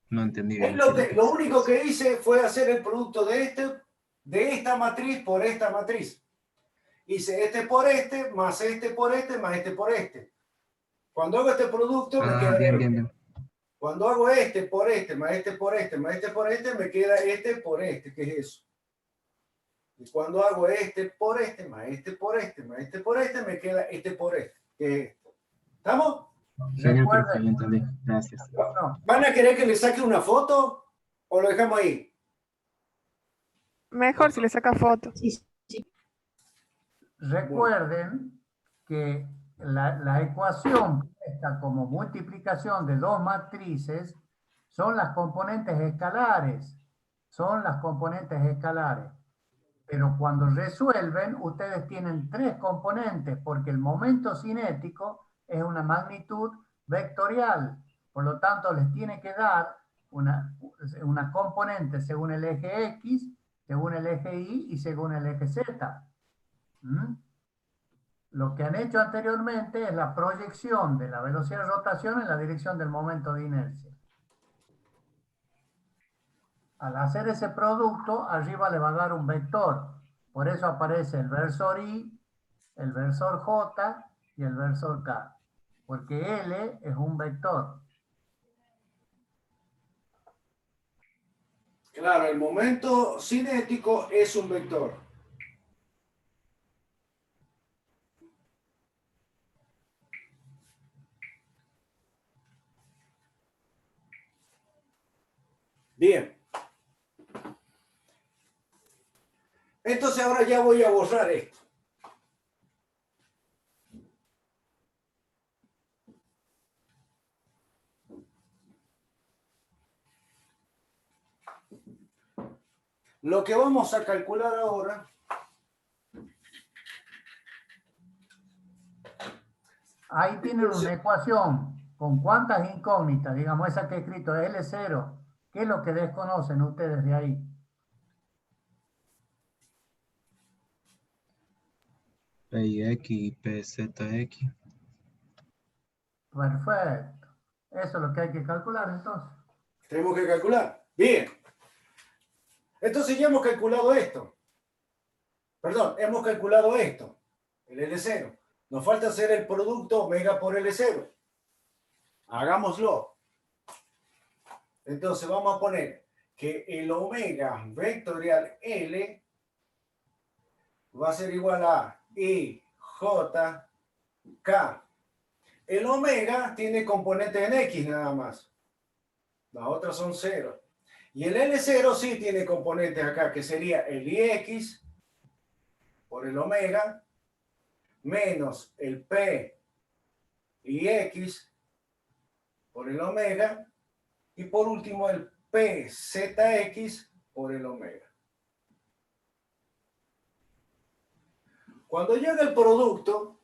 Speaker 3: No entendí bien.
Speaker 1: Lo único que hice fue hacer el producto de esta matriz por esta matriz. Hice este por este, más este por este, más este por este. Cuando hago este producto me queda...
Speaker 3: Bien.
Speaker 1: Cuando hago este por este, más este por este, más este por este, me queda este por este, que es eso. Y cuando hago este por este, más este por este, más este por este, me queda este por este, que es esto. ¿Estamos?
Speaker 3: Genial, profe, ya entendí. Gracias.
Speaker 1: ¿Van a querer que le saque una foto o lo dejamos ahí?
Speaker 2: Mejor si le saca fotos.
Speaker 4: Recuerden que la ecuación esta como multiplicación de dos matrices son las componentes escalares. Son las componentes escalares. Pero cuando resuelven, ustedes tienen tres componentes porque el momento cinético es una magnitud vectorial. Por lo tanto, les tiene que dar una componente según el eje X, según el eje Y y según el eje Z. Lo que han hecho anteriormente es la proyección de la velocidad de rotación en la dirección del momento de inercia. Al hacer ese producto, arriba le va a dar un vector. Por eso aparece el versor Y, el versor J y el versor K. Porque L es un vector.
Speaker 1: Claro, el momento cinético es un vector. Bien. Entonces ahora ya voy a borrar esto. Lo que vamos a calcular ahora
Speaker 4: Ahí tienen una ecuación con cuántas incógnitas, digamos esa que he escrito L0. ¿Qué es lo que desconocen ustedes de ahí?
Speaker 3: PIX y PZX.
Speaker 4: Perfecto. Eso es lo que hay que calcular entonces.
Speaker 1: tenemos que calcular. Bien. Entonces ya hemos calculado esto. Perdón, hemos calculado esto, el L0. Nos falta hacer el producto omega por L0. Hagámoslo. Entonces vamos a poner que el omega vectorial L va a ser igual a IJK. El omega tiene componentes en X nada más. Las otras son 0. Y el L0 sí tiene componentes acá, que sería el IX por el omega menos el P y X por el omega y por último el PZX por el omega. Cuando llega el producto,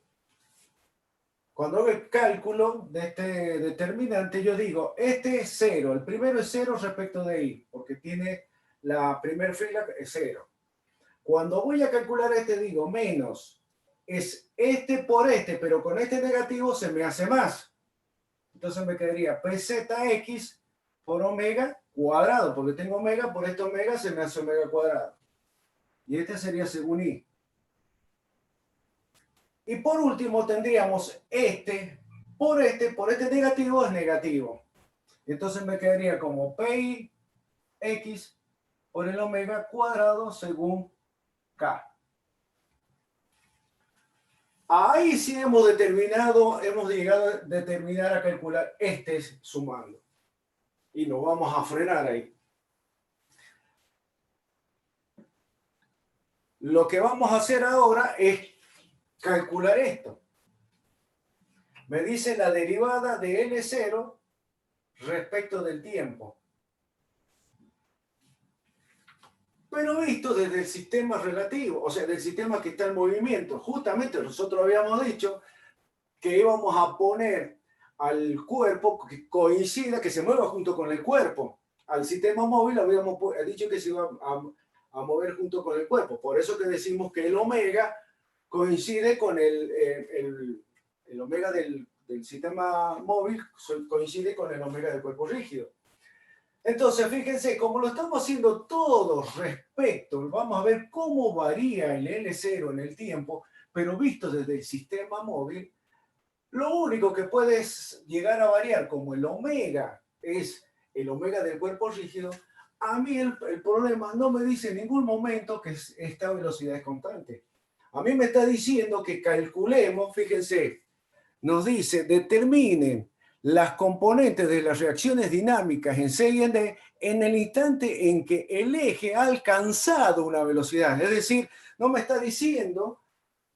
Speaker 1: cuando hago el cálculo de este determinante, yo digo, este es 0, el primero es 0 respecto de Y, porque tiene la primera fila es 0. Cuando voy a calcular este, digo, menos, es este por este, pero con este negativo se me hace más. Entonces me quedaría PZX por omega cuadrado, porque tengo omega, por este omega se me hace omega cuadrado. Y este sería según Y. Y por último tendríamos este por este negativo es negativo. Entonces me quedaría como PIX por el omega cuadrado según K. Ahí sí hemos llegado a determinar a calcular este sumando. Y nos vamos a frenar ahí. Lo que vamos a hacer ahora es calcular esto. Me dice la derivada de L0 respecto del tiempo. Pero visto desde el sistema relativo, o sea, del sistema que está en movimiento. Justamente nosotros habíamos dicho que íbamos a poner al cuerpo que coincida, que se mueva junto con el cuerpo. Al sistema móvil habíamos dicho que se iba a mover junto con el cuerpo. Por eso que decimos que el omega coincide con el omega del sistema móvil, coincide con el omega del cuerpo rígido. Entonces, fíjense, como lo estamos haciendo todos respecto, vamos a ver cómo varía el L0 en el tiempo, pero visto desde el sistema móvil, lo único que puede llegar a variar, como el omega es el omega del cuerpo rígido, a mí el problema no me dice en ningún momento que esta velocidad es constante. A mí me está diciendo que calculemos, fíjense, nos dice, determinen las componentes de las reacciones dinámicas en C y en D en el instante en que el eje ha alcanzado una velocidad. Es decir, no me está diciendo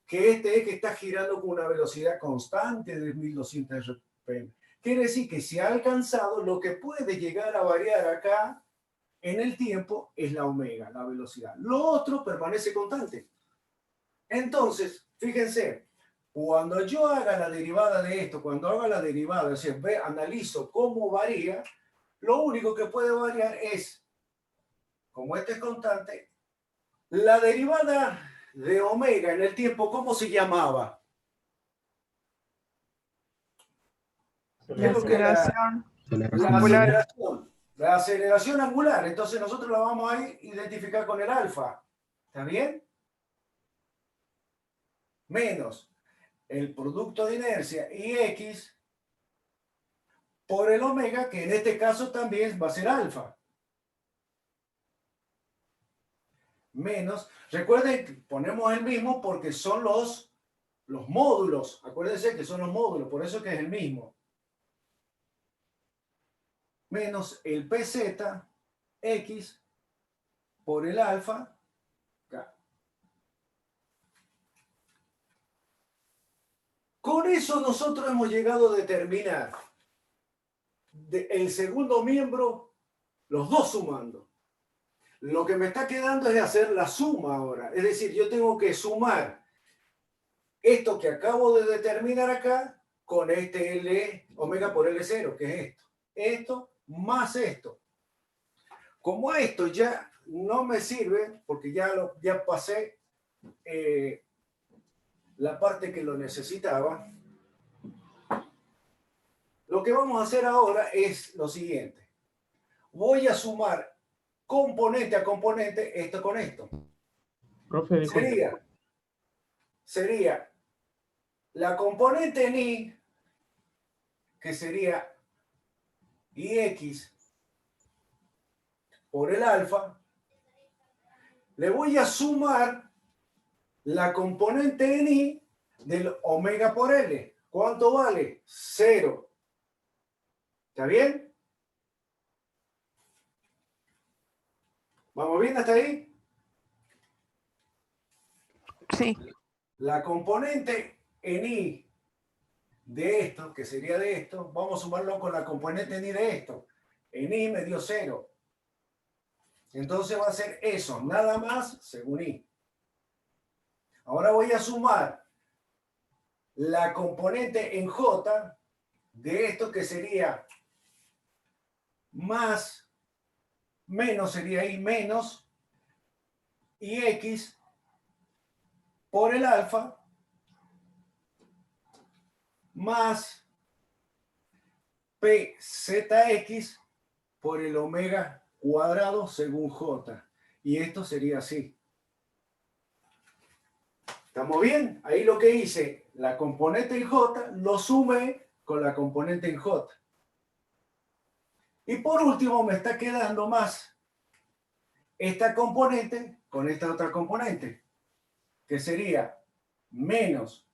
Speaker 1: que este eje está girando con una velocidad constante de 1200 RPM. Quiere decir que si ha alcanzado, lo que puede llegar a variar acá en el tiempo es la omega, la velocidad. Lo otro permanece constante. Entonces, fíjense, cuando yo haga la derivada de esto, cuando haga la derivada, es decir, analizo cómo varía, lo único que puede variar es, como este es constante, la derivada de omega en el tiempo, ¿cómo se llamaba?
Speaker 2: La aceleración
Speaker 3: Angular.
Speaker 1: La aceleración angular. Entonces nosotros la vamos a identificar con el alfa. ¿Está bien? Menos el producto de inercia IX por el omega, que en este caso también va a ser alfa. Menos, recuerden que ponemos el mismo porque son los módulos. Acuérdense que son los módulos, por eso que es el mismo. Menos el PZ X por el alfa K. Con eso nosotros hemos llegado a determinar el segundo miembro, los dos sumando. Lo que me está quedando es hacer la suma ahora. Es decir, yo tengo que sumar esto que acabo de determinar acá con este L omega por L0, que es esto. Esto más esto. Como esto ya no me sirve, porque ya pasé la parte que lo necesitaba, lo que vamos a hacer ahora es lo siguiente. Voy a sumar componente a componente esto con esto.
Speaker 7: Profe, disculpe.
Speaker 1: Sería la componente en I, que sería IX por el alfa, le voy a sumar la componente en I del omega por L. ¿Cuánto vale? 0. ¿Está bien? ¿Vamos bien hasta ahí?
Speaker 2: Sí.
Speaker 1: La componente en I de esto, que sería de esto, vamos a sumarlo con la componente en I de esto. En I me dio 0. Entonces va a ser eso, nada más según I. Ahora voy a sumar la componente en J de esto, que sería más, menos sería I menos, y X por el alfa más PZX por el omega cuadrado según J. Y esto sería así. ¿Estamos bien? Ahí lo que hice, la componente en J, lo sumé con la componente en J. Y por último me está quedando más esta componente con esta otra componente, que sería menos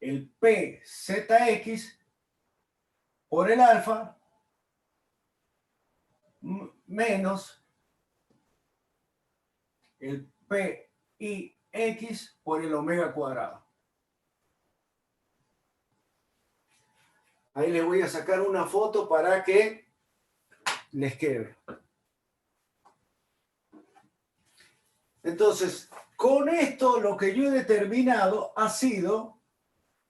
Speaker 1: el PZX por el alfa menos el PIX por el omega cuadrado. Ahí les voy a sacar una foto para que les quede. Entonces, con esto lo que yo he determinado ha sido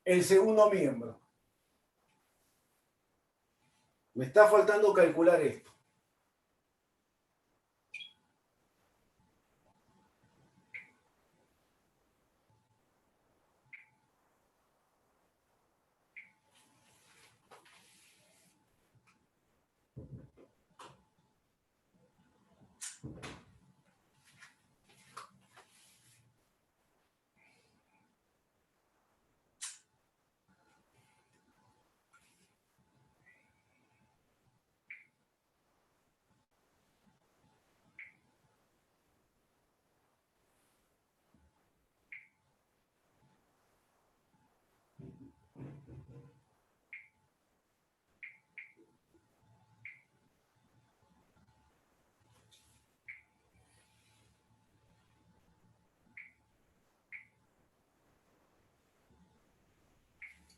Speaker 1: el segundo miembro. Me está faltando calcular esto.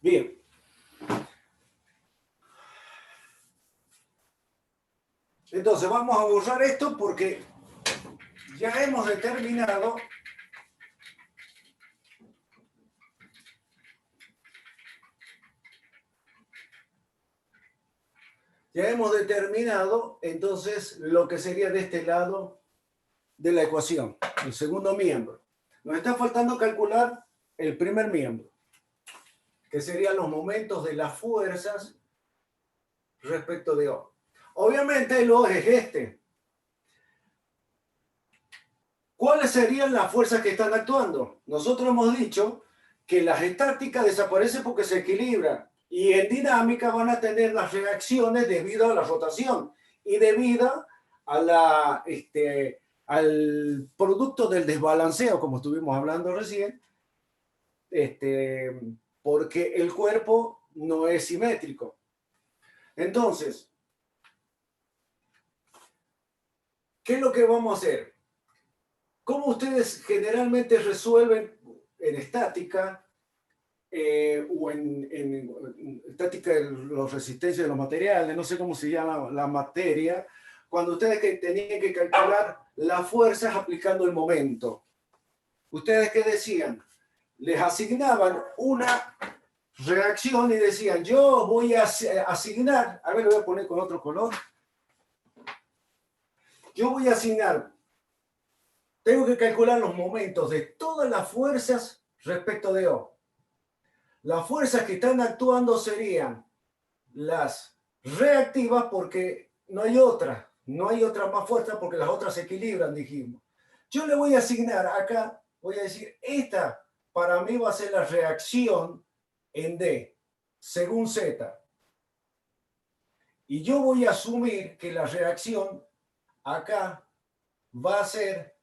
Speaker 1: Bien. Entonces vamos a borrar esto porque ya hemos determinado entonces lo que sería de este lado de la ecuación, el segundo miembro. Nos está faltando calcular el primer miembro, que serían los momentos de las fuerzas respecto de O. Obviamente el O es este. ¿Cuáles serían las fuerzas que están actuando? Nosotros hemos dicho que las estáticas desaparecen porque se equilibran y en dinámica van a tener las reacciones debido a la rotación y debido a al producto del desbalanceo, como estuvimos hablando recién, porque el cuerpo no es simétrico. Entonces, ¿Qué es lo que vamos a hacer? ¿Cómo ustedes generalmente resuelven en estática o en estática de los resistencias de los materiales, no sé cómo se llama la materia, cuando ustedes tenían que calcular las fuerzas aplicando el momento? ¿Ustedes qué decían? Les asignaban una reacción y decían, yo voy a asignar, a ver, lo voy a poner con otro color. Yo voy a asignar, tengo que calcular los momentos de todas las fuerzas respecto de O. Las fuerzas que están actuando serían las reactivas porque no hay otra más fuerza porque las otras se equilibran, dijimos. Yo le voy a asignar acá, voy a decir, esta para mí va a ser la reacción en D, según Z. Y yo voy a asumir que la reacción acá va a ser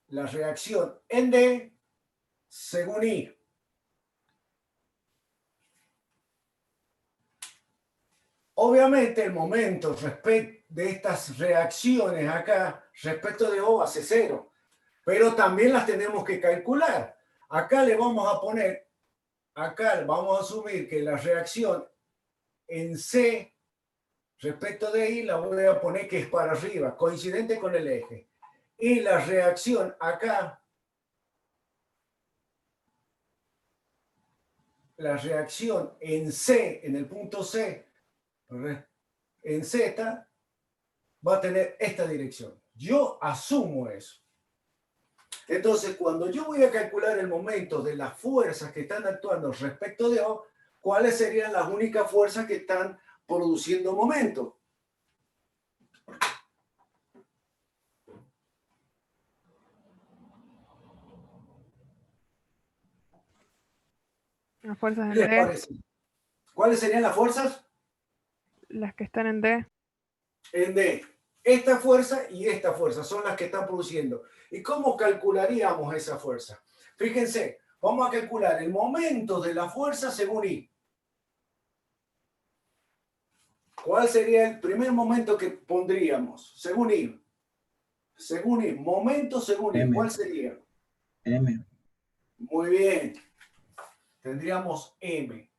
Speaker 1: la reacción en D según I. Obviamente el momento respecto de estas reacciones acá respecto de O va a ser 0, pero también las tenemos que calcular. Acá le vamos a poner, acá vamos a asumir que la reacción en C respecto de I la voy a poner que es para arriba, coincidente con el eje. Y la reacción acá, la reacción en C, en el punto C, en Z, va a tener esta dirección. Yo asumo eso. Entonces, cuando yo voy a calcular el momento de las fuerzas que están actuando respecto de O, ¿cuáles serían las únicas fuerzas que están produciendo momento?
Speaker 2: Las fuerzas
Speaker 1: ¿Qué
Speaker 2: en
Speaker 1: les
Speaker 2: D,
Speaker 1: parece? ¿Cuáles serían las fuerzas?
Speaker 2: las que están en D,
Speaker 1: En D. Esta fuerza y esta fuerza son las que están produciendo. ¿Y cómo calcularíamos esa fuerza? Fíjense, vamos a calcular el momento de la fuerza según I. ¿Cuál sería el primer momento que pondríamos? Según I. Según I. Momento según I.
Speaker 3: M.
Speaker 1: ¿Cuál sería?
Speaker 3: M.
Speaker 1: Muy bien. Tendríamos M.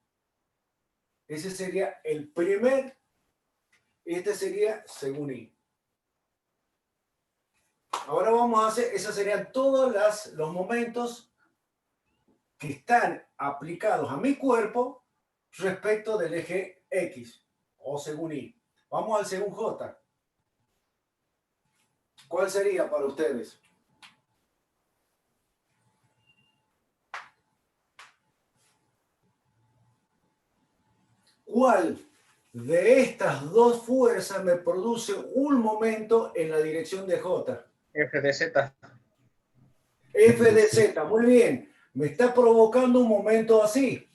Speaker 1: Ese sería el primer. Este sería según I. Ahora vamos a hacer, esos serían todos los momentos que están aplicados a mi cuerpo respecto del eje X o según Y. Vamos al según J. ¿Cuál sería para ustedes? ¿Cuál de estas dos fuerzas me produce un momento en la dirección de J?
Speaker 6: F de Z.
Speaker 1: F de Z, muy bien. Me está provocando un momento así,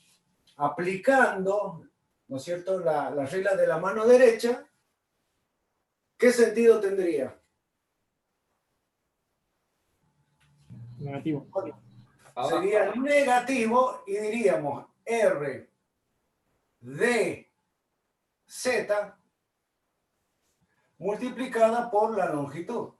Speaker 1: aplicando, ¿no es cierto?, la regla de la mano derecha. ¿Qué sentido tendría?
Speaker 7: Negativo.
Speaker 1: Sería negativo y diríamos R de Z multiplicada por la longitud,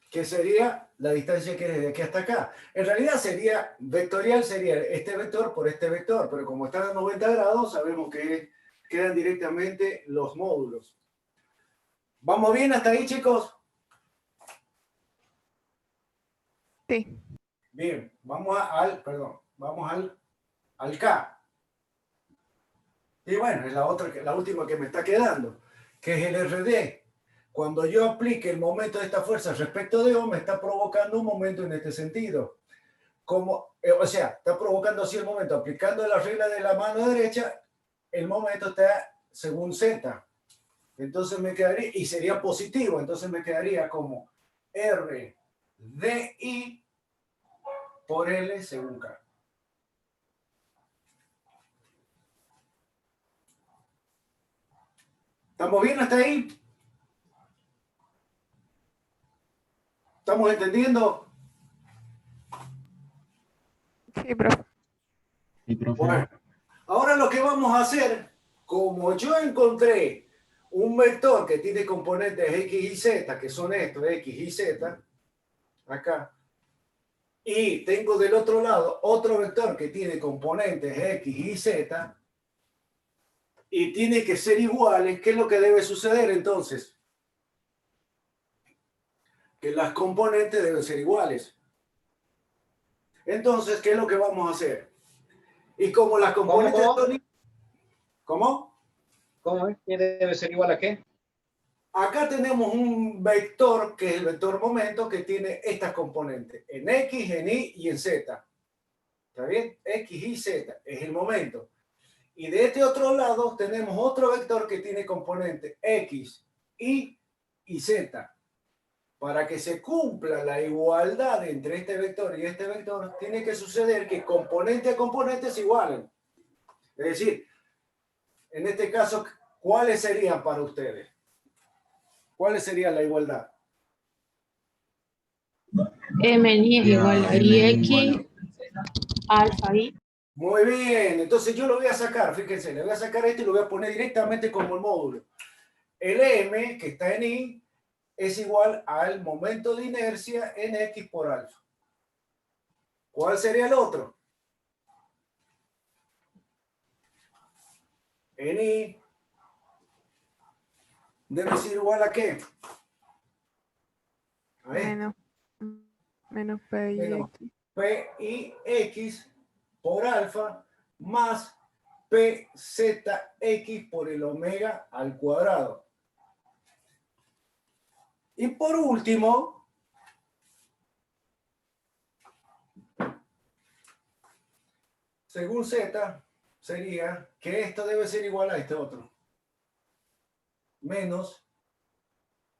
Speaker 1: que sería la distancia que es desde aquí hasta acá. En realidad sería vectorial, sería este vector por este vector, pero como están a 90 grados, sabemos que quedan directamente los módulos. ¿Vamos bien hasta ahí, chicos?
Speaker 2: sí.
Speaker 1: Bien, vamos al K. Y bueno, es la última que me está quedando, que es el RD. Cuando yo aplique el momento de esta fuerza respecto de O, me está provocando un momento en este sentido. O sea, está provocando así el momento. Aplicando la regla de la mano derecha, el momento está según Z. Entonces me quedaría, y sería positivo, entonces me quedaría como R de I por L según K. ¿Estamos bien hasta ahí? ¿Estamos entendiendo?
Speaker 2: Sí, profe.
Speaker 3: Sí, profe.
Speaker 1: Bueno, ahora lo que vamos a hacer, como yo encontré un vector que tiene componentes X y Z, que son estos, X y Z, acá, y tengo del otro lado otro vector que tiene componentes X y Z, y tiene que ser iguales, ¿qué es lo que debe suceder entonces? Que las componentes deben ser iguales. Entonces, ¿qué es lo que vamos a hacer? Y como las componentes son... ¿Cómo?
Speaker 6: ¿Cómo es? ¿Qué debe ser igual a qué?
Speaker 1: Acá tenemos un vector, que es el vector momento, que tiene estas componentes, en X, en Y y en Z. ¿Está bien? X, Y, Z, es el momento. Y de este otro lado tenemos otro vector que tiene componentes X, Y y Z. Para que se cumpla la igualdad entre este vector y este vector, tiene que suceder que componente a componente se igualen. Es decir, en este caso, ¿cuáles serían para ustedes? ¿Cuáles serían la igualdad?
Speaker 5: M en Y es
Speaker 3: Ya,
Speaker 5: igual a
Speaker 3: M
Speaker 5: IX, alfa I.
Speaker 1: Muy bien, entonces yo lo voy a sacar, fíjense, le voy a sacar esto y lo voy a poner directamente como el módulo. El M, que está en Y, es igual al momento de inercia en X por alfa. ¿Cuál sería el otro? En Y debe ser igual a ¿qué? A ver,
Speaker 2: Menos P y
Speaker 1: menos
Speaker 2: X.
Speaker 1: P y X por alfa más PZX por el omega al cuadrado. Y por último, según Z, sería que esto debe ser igual a este otro. Menos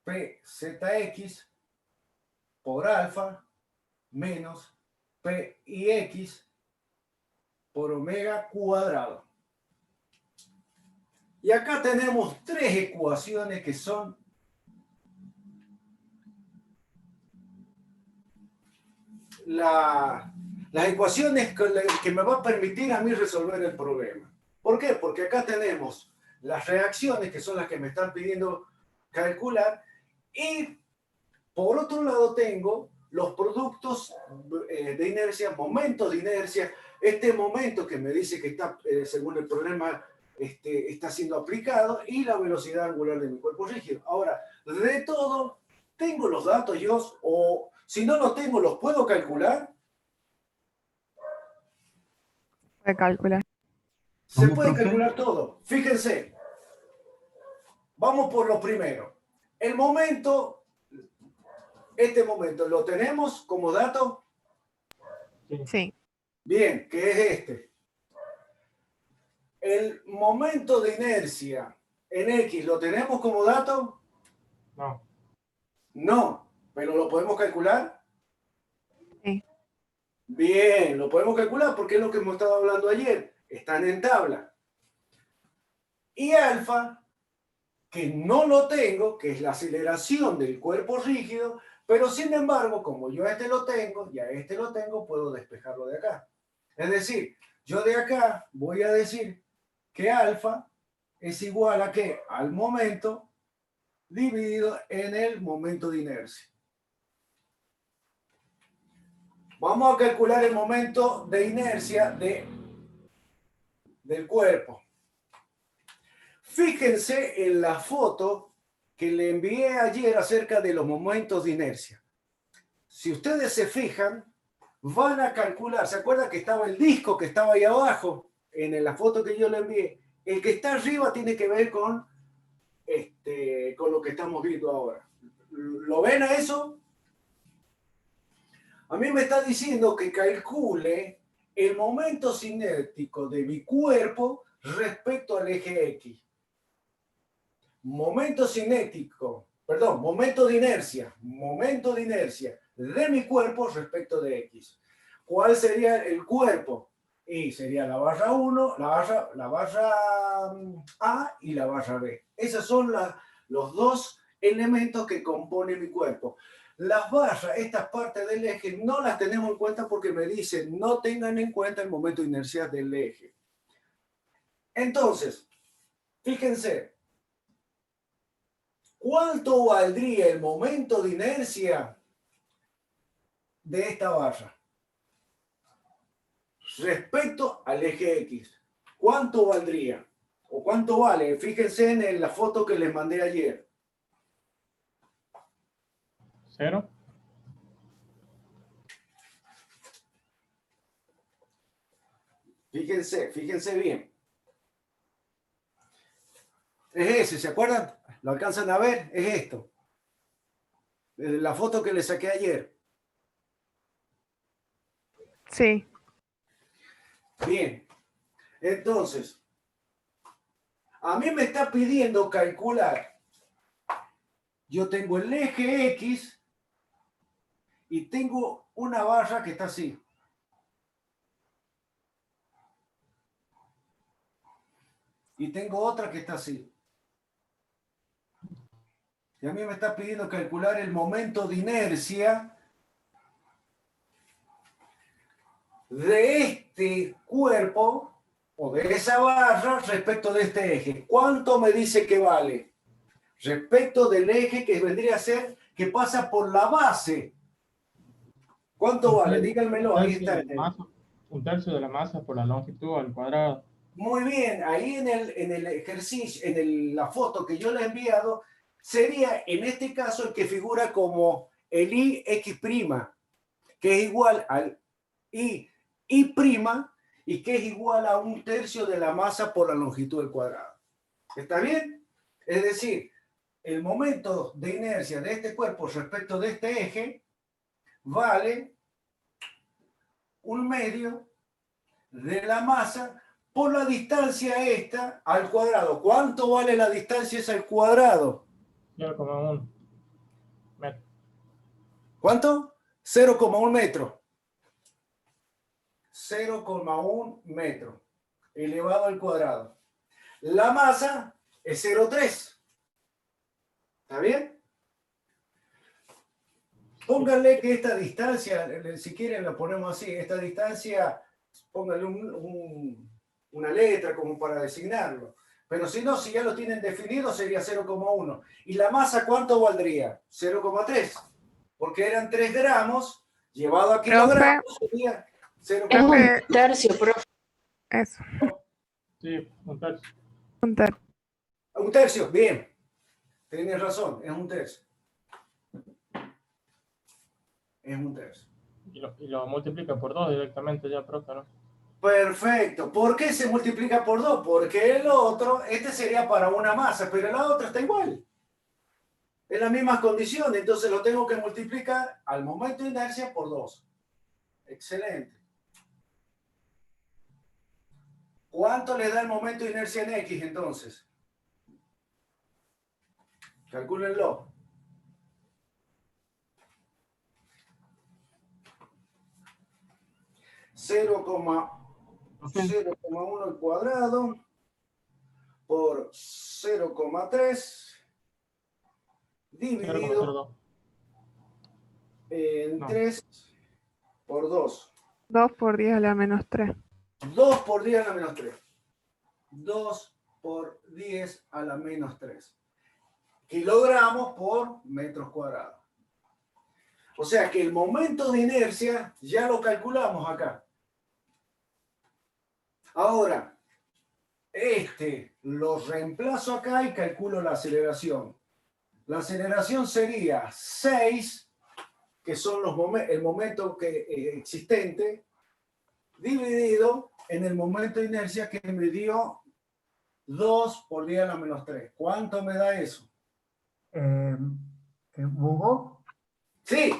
Speaker 1: PZX por alfa menos PIX por omega cuadrado. Y acá tenemos tres ecuaciones que son las ecuaciones que me va a permitir a mí resolver el problema. ¿Por qué? Porque acá tenemos las reacciones, que son las que me están pidiendo calcular, y por otro lado tengo los productos de inercia, momentos de inercia, este momento que me dice que está, según el problema, está siendo aplicado, y la velocidad angular de mi cuerpo rígido. Ahora, de todo, ¿tengo los datos yo? O si no los tengo, ¿los puedo calcular?
Speaker 2: Puede calcular.
Speaker 1: Se
Speaker 3: ¿Cómo,
Speaker 1: puede
Speaker 3: profe?
Speaker 1: calcular todo. Fíjense. Vamos por lo primero. El momento, este momento, ¿lo tenemos como dato?
Speaker 2: Sí.
Speaker 1: Bien, ¿qué es este? El momento de inercia en X, ¿lo tenemos como dato?
Speaker 7: No.
Speaker 1: No, pero ¿lo podemos calcular?
Speaker 2: Sí.
Speaker 1: Bien, lo podemos calcular porque es lo que hemos estado hablando ayer. Están en tabla. Y alfa, que no lo tengo, que es la aceleración del cuerpo rígido, pero sin embargo, como yo a este lo tengo y a este lo tengo, puedo despejarlo de acá. Es decir, yo de acá voy a decir que alfa es igual a ¿qué? Al momento dividido en el momento de inercia. Vamos a calcular el momento de inercia del cuerpo. Fíjense en la foto que le envié ayer acerca de los momentos de inercia. Si ustedes se fijan, van a calcular, ¿se acuerdan que estaba el disco que estaba ahí abajo en la foto que yo le envié? El que está arriba tiene que ver con lo que estamos viendo ahora. ¿Lo ven a eso? A mí me está diciendo que calcule el momento cinético de mi cuerpo respecto al eje X. Momento cinético, perdón, momento de inercia de mi cuerpo respecto de X. ¿Cuál sería el cuerpo? Y sería la barra 1, la barra A y la barra B. Esos son los dos elementos que componen mi cuerpo. Las barras, estas partes del eje, no las tenemos en cuenta porque me dicen no tengan en cuenta el momento de inercia del eje. Entonces, fíjense, ¿Cuánto valdría el momento de inercia de esta barra respecto al eje X? ¿Cuánto valdría? ¿O cuánto vale? Fíjense en la foto que les mandé ayer.
Speaker 7: 0.
Speaker 1: Fíjense bien. Es ese, ¿se acuerdan? ¿Lo alcanzan a ver? Es esto. La foto que les saqué ayer.
Speaker 2: Sí.
Speaker 1: Bien. Entonces, a mí me está pidiendo calcular. Yo tengo el eje X y tengo una barra que está así. Y tengo otra que está así. Y a mí me está pidiendo calcular el momento de inercia de este cuerpo o de esa barra respecto de este eje. ¿Cuánto me dice que vale? Respecto del eje que vendría a ser que pasa por la base. ¿Cuánto vale? Díganmelo, ahí está.
Speaker 7: Un tercio de la masa por la longitud al cuadrado.
Speaker 1: Muy bien, ahí en el ejercicio, la foto que yo le he enviado, sería en este caso el que figura como el IX', que es igual al I' y que es igual a un tercio de la masa por la longitud del cuadrado. ¿Está bien? Es decir, el momento de inercia de este cuerpo respecto de este eje vale 1/2 de la masa por la distancia esta al cuadrado. ¿Cuánto vale la distancia esa al cuadrado?
Speaker 7: 0,1 metro.
Speaker 1: ¿Cuánto? 0,1 metro. 0,1 metro elevado al cuadrado. La masa es 0,3. ¿Está bien? Pónganle que esta distancia, si quieren la ponemos así, esta distancia, pónganle una letra como para designarlo. Pero si no, si ya lo tienen definido, sería 0,1. ¿Y la masa cuánto valdría? 0,3. Porque eran 3 gramos, llevado a kilogramos, sería 0,3.
Speaker 5: Es un tercio, profe.
Speaker 2: Eso.
Speaker 7: Sí, un tercio.
Speaker 2: Un tercio.
Speaker 1: Un tercio, bien. Tienes razón, es un tercio. Es un tercio.
Speaker 7: Y lo multiplica por 2 directamente ya, profe, ¿no?
Speaker 1: Perfecto. ¿Por qué se multiplica por 2? Porque el otro, este sería para una masa, pero la otra está igual. Es las mismas condiciones, entonces lo tengo que multiplicar al momento de inercia por 2. Excelente. ¿Cuánto le da el momento de inercia en X entonces? Calcúlenlo.
Speaker 3: Profe,
Speaker 1: 0,1 al cuadrado por 0,3 dividido
Speaker 7: 0,02.
Speaker 1: en
Speaker 7: No.
Speaker 1: 3 por 2.
Speaker 2: 2 por 10 a la menos 3.
Speaker 1: 2 por 10 a la menos 3. 2 por 10 a la menos 3. Kilogramos por metros cuadrados. O sea que el momento de inercia ya lo calculamos acá. Ahora, lo reemplazo acá y calculo la aceleración. La aceleración sería 6, que son el momento existente, dividido en el momento de inercia que me dio 2 por 10 a la menos 3. ¿Cuánto me da eso?
Speaker 4: Hugo,
Speaker 1: Sí.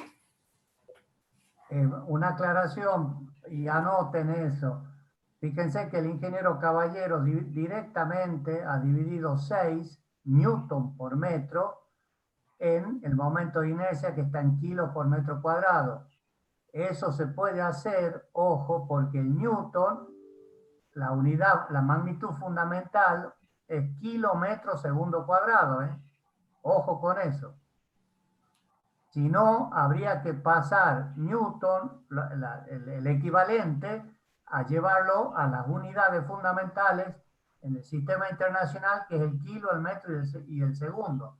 Speaker 4: una aclaración y anoten eso. Fíjense que el ingeniero Caballero directamente ha dividido 6 newton por metro en el momento de inercia que está en kilos por metro cuadrado. Eso se puede hacer, ojo, porque el newton, la unidad, la magnitud fundamental es kilómetro segundo cuadrado, ¿eh? Ojo con eso. Si no, habría que pasar newton, el equivalente, a llevarlo a las unidades fundamentales en el sistema internacional, que es el kilo, el metro y el segundo.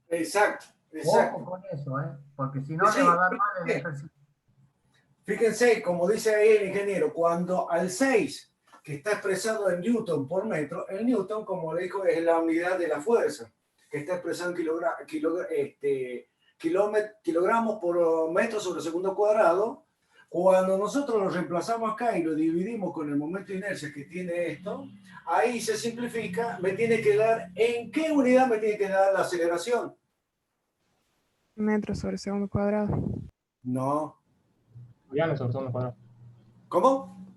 Speaker 1: Exacto, exacto.
Speaker 4: Ojo con eso, porque si no
Speaker 1: Sí,
Speaker 4: le va a dar mal el
Speaker 1: sí.
Speaker 4: ejercicio.
Speaker 1: Fíjense, como dice ahí el ingeniero, cuando al 6, que está expresado en Newton por metro, el Newton, como le dijo, es la unidad de la fuerza, que está expresado en kilogramos por metro sobre segundo cuadrado. Cuando nosotros lo reemplazamos acá y lo dividimos con el momento de inercia que tiene esto, ahí se simplifica, me tiene que dar, ¿en qué unidad me tiene que dar la aceleración?
Speaker 2: Metros sobre segundo cuadrado.
Speaker 1: No.
Speaker 7: Radianes sobre segundo cuadrado.
Speaker 1: ¿Cómo?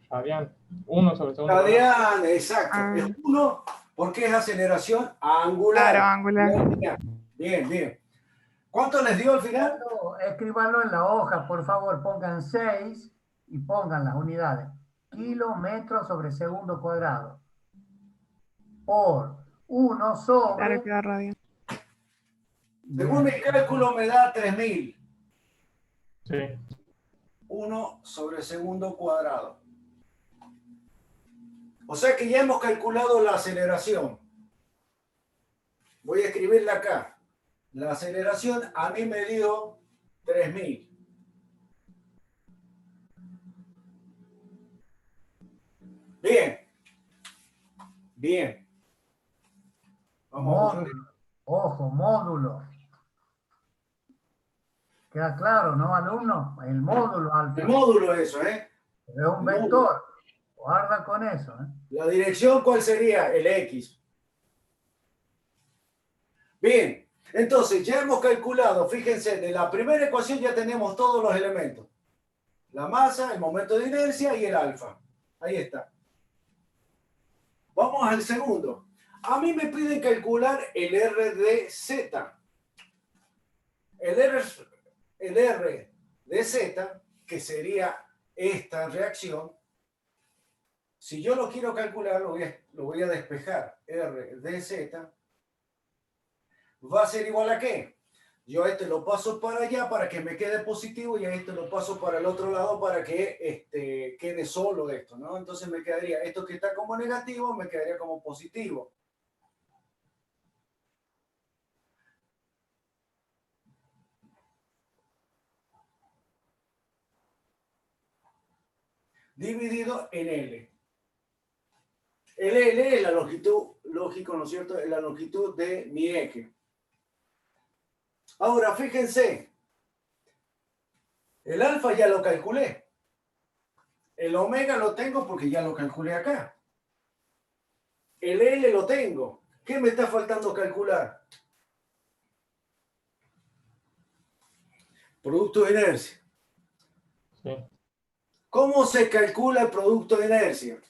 Speaker 7: Radian. 1 sobre segundo cuadrado.
Speaker 1: Radian, exacto.
Speaker 2: Ah.
Speaker 1: Es 1 porque es aceleración angular.
Speaker 2: Claro, angular.
Speaker 1: Bien, bien. ¿Cuánto les dio al final?
Speaker 4: Escríbanlo en la hoja, por favor, pongan 6 y pongan las unidades. Kilómetros sobre segundo cuadrado. Por 1 sobre...
Speaker 2: Claro, queda radian.
Speaker 1: Según mi cálculo me da 3000.
Speaker 7: Sí.
Speaker 1: 1 sobre segundo cuadrado. O sea que ya hemos calculado la aceleración. Voy a escribirla acá. La aceleración a mí me dio 3000. Bien. Bien. Vamos a ver.
Speaker 4: Módulo. Ojo, módulo. ¿Queda claro, no, alumno? El módulo alfa.
Speaker 1: El módulo eso, ¿eh?
Speaker 4: Es un vector. Guarda con eso,
Speaker 1: La dirección, ¿cuál sería? El X. Bien, entonces ya hemos calculado, fíjense, de la primera ecuación ya tenemos todos los elementos. La masa, el momento de inercia y el alfa. Ahí está. Vamos al segundo. A mí me piden calcular el R de Z. El R de Z, que sería esta reacción, si yo lo quiero calcular, lo voy a despejar. R de Z va a ser igual a ¿qué? Yo a este lo paso para allá para que me quede positivo y a este lo paso para el otro lado para que quede solo esto, ¿no? Entonces me quedaría, esto que está como negativo, me quedaría como positivo. Dividido en L. El L es la longitud, lógico, ¿no es cierto? Es la longitud de mi eje. Ahora, fíjense, el alfa ya lo calculé. El omega lo tengo porque ya lo calculé acá. El L lo tengo. ¿Qué me está faltando calcular? Producto de inercia.
Speaker 7: Sí.
Speaker 1: ¿Cómo se calcula el producto de inercia?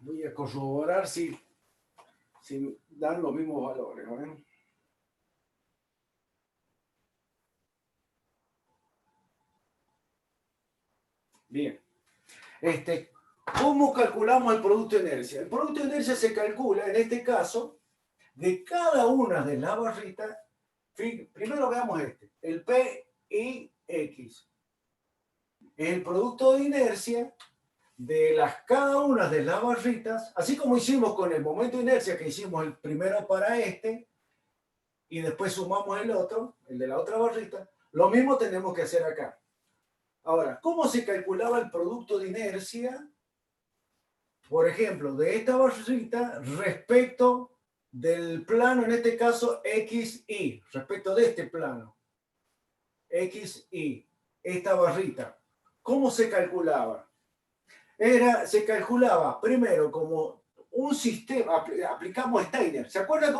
Speaker 1: Voy a corroborar si dan los mismos valores, ¿vale? Bien. ¿Cómo calculamos el producto de inercia? El producto de inercia se calcula, en este caso, de cada una de las barritas. Primero veamos el P y X. Es el producto de inercia de cada una de las barritas, así como hicimos con el momento de inercia, que hicimos el primero para y después sumamos el otro, el de la otra barrita, lo mismo tenemos que hacer acá. Ahora, ¿cómo se calculaba el producto de inercia? Por ejemplo, de esta barrita respecto del plano, en este caso XY, respecto de este plano. XY, esta barrita. ¿Cómo se calculaba? Se calculaba primero como un sistema, aplicamos Steiner. ¿Se acuerdan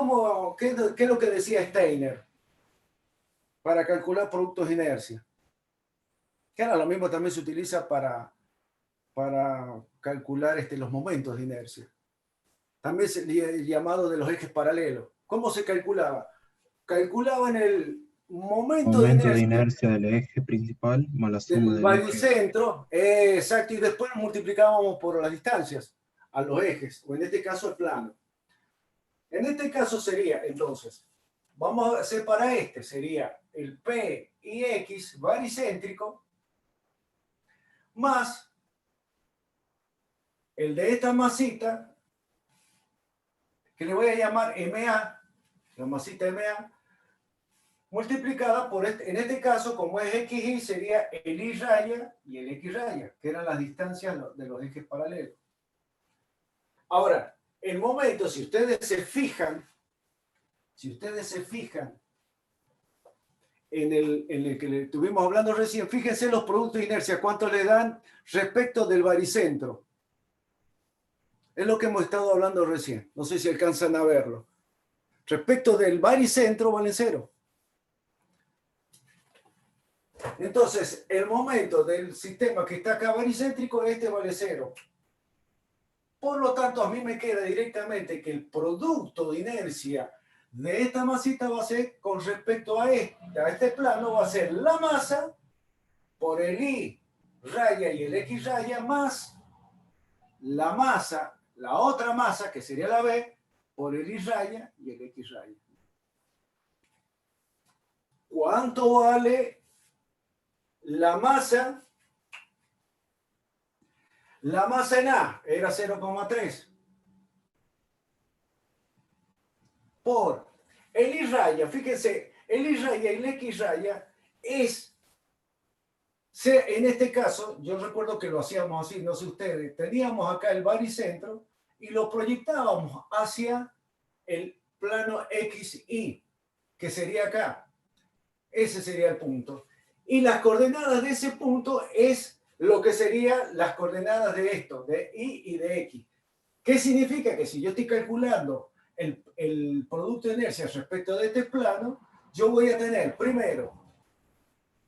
Speaker 1: qué es lo que decía Steiner? Para calcular productos de inercia. Que ahora lo mismo también se utiliza para calcular los momentos de inercia. También el llamado de los ejes paralelos. ¿Cómo se calculaba? Calculaban el momento de
Speaker 3: inercia del eje principal más la suma
Speaker 1: del
Speaker 3: del eje.
Speaker 1: baricentro, exacto, y después multiplicábamos por las distancias a los ejes, o en este caso el plano. En este caso sería, entonces, vamos a hacer para sería el P y X baricéntrico más el de esta masita, que le voy a llamar MA, la masita MA, multiplicada por, en este caso, como es XY, sería el Y raya y el X raya, que eran las distancias de los ejes paralelos. Ahora, el momento, si ustedes se fijan en el que le estuvimos hablando recién, fíjense los productos de inercia, cuánto le dan respecto del baricentro. Es lo que hemos estado hablando recién. No sé si alcanzan a verlo. Respecto del baricentro valen 0. Entonces, el momento del sistema que está acá baricéntrico, este vale 0. Por lo tanto, a mí me queda directamente que el producto de inercia de esta masita va a ser, con respecto a este plano, va a ser la masa por el Y raya y el X raya más la masa, la otra masa, que sería la B, por el Y raya y el X raya. ¿Cuánto vale la masa? La masa en A era 0,3. Por el Y raya, fíjense, el Y raya y el X raya es, en este caso, yo recuerdo que lo hacíamos así, no sé ustedes, teníamos acá el baricentro y lo proyectábamos hacia el plano XY, que sería acá. Ese sería el punto. Y las coordenadas de ese punto es lo que serían las coordenadas de esto, de Y y de X. ¿Qué significa? Que si yo estoy calculando el producto de inercia respecto de este plano, yo voy a tener primero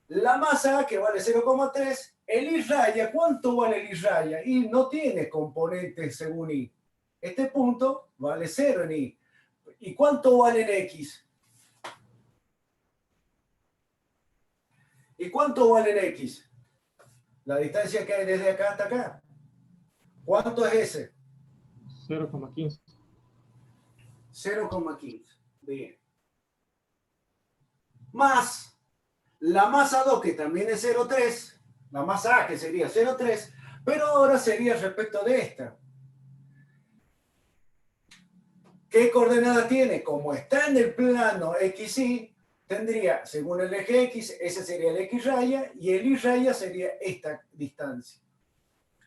Speaker 1: la masa, que vale 0,3, el Y raya, ¿cuánto vale el Y raya? Y no tiene componentes según Y. Este punto vale 0 en Y. ¿Y cuánto vale en X? ¿Y cuánto vale en X? La distancia que hay desde acá hasta acá. ¿Cuánto es ese?
Speaker 7: 0,15.
Speaker 1: 0,15. Bien. Más la masa 2, que también es 0,3. La masa A, que sería 0,3. Pero ahora sería respecto de esta. ¿Qué coordenada tiene? Como está en el plano XY, tendría, según el eje X, ese sería el X raya, y el Y raya sería esta distancia.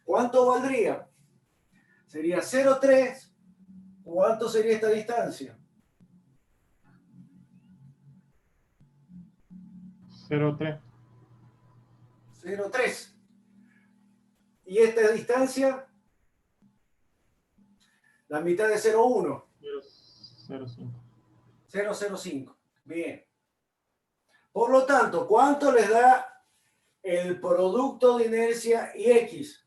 Speaker 1: ¿Cuánto valdría? Sería 0,3. ¿Cuánto sería esta distancia?
Speaker 7: 0,3.
Speaker 1: 0,3. ¿Y esta distancia? La mitad de 0,1.
Speaker 7: 0,05.
Speaker 1: 0,05. Bien. Por lo tanto, ¿cuánto les da el producto de inercia y X?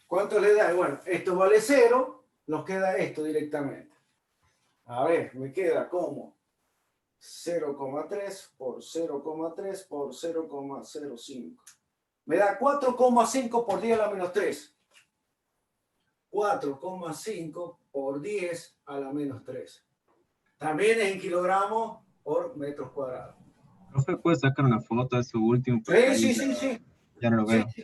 Speaker 1: ¿Cuánto le da? Bueno, esto vale 0, nos queda esto directamente. A ver, me queda como 0,3 por 0,3 por 0,05. Me da 4,5 por 10 a la menos 3. 4,5 por 10 a la menos 3. También es en kilogramos por metros cuadrados.
Speaker 3: Profe, ¿puede sacar una foto de su último?
Speaker 1: Sí.
Speaker 3: Ya no lo veo.
Speaker 1: Sí.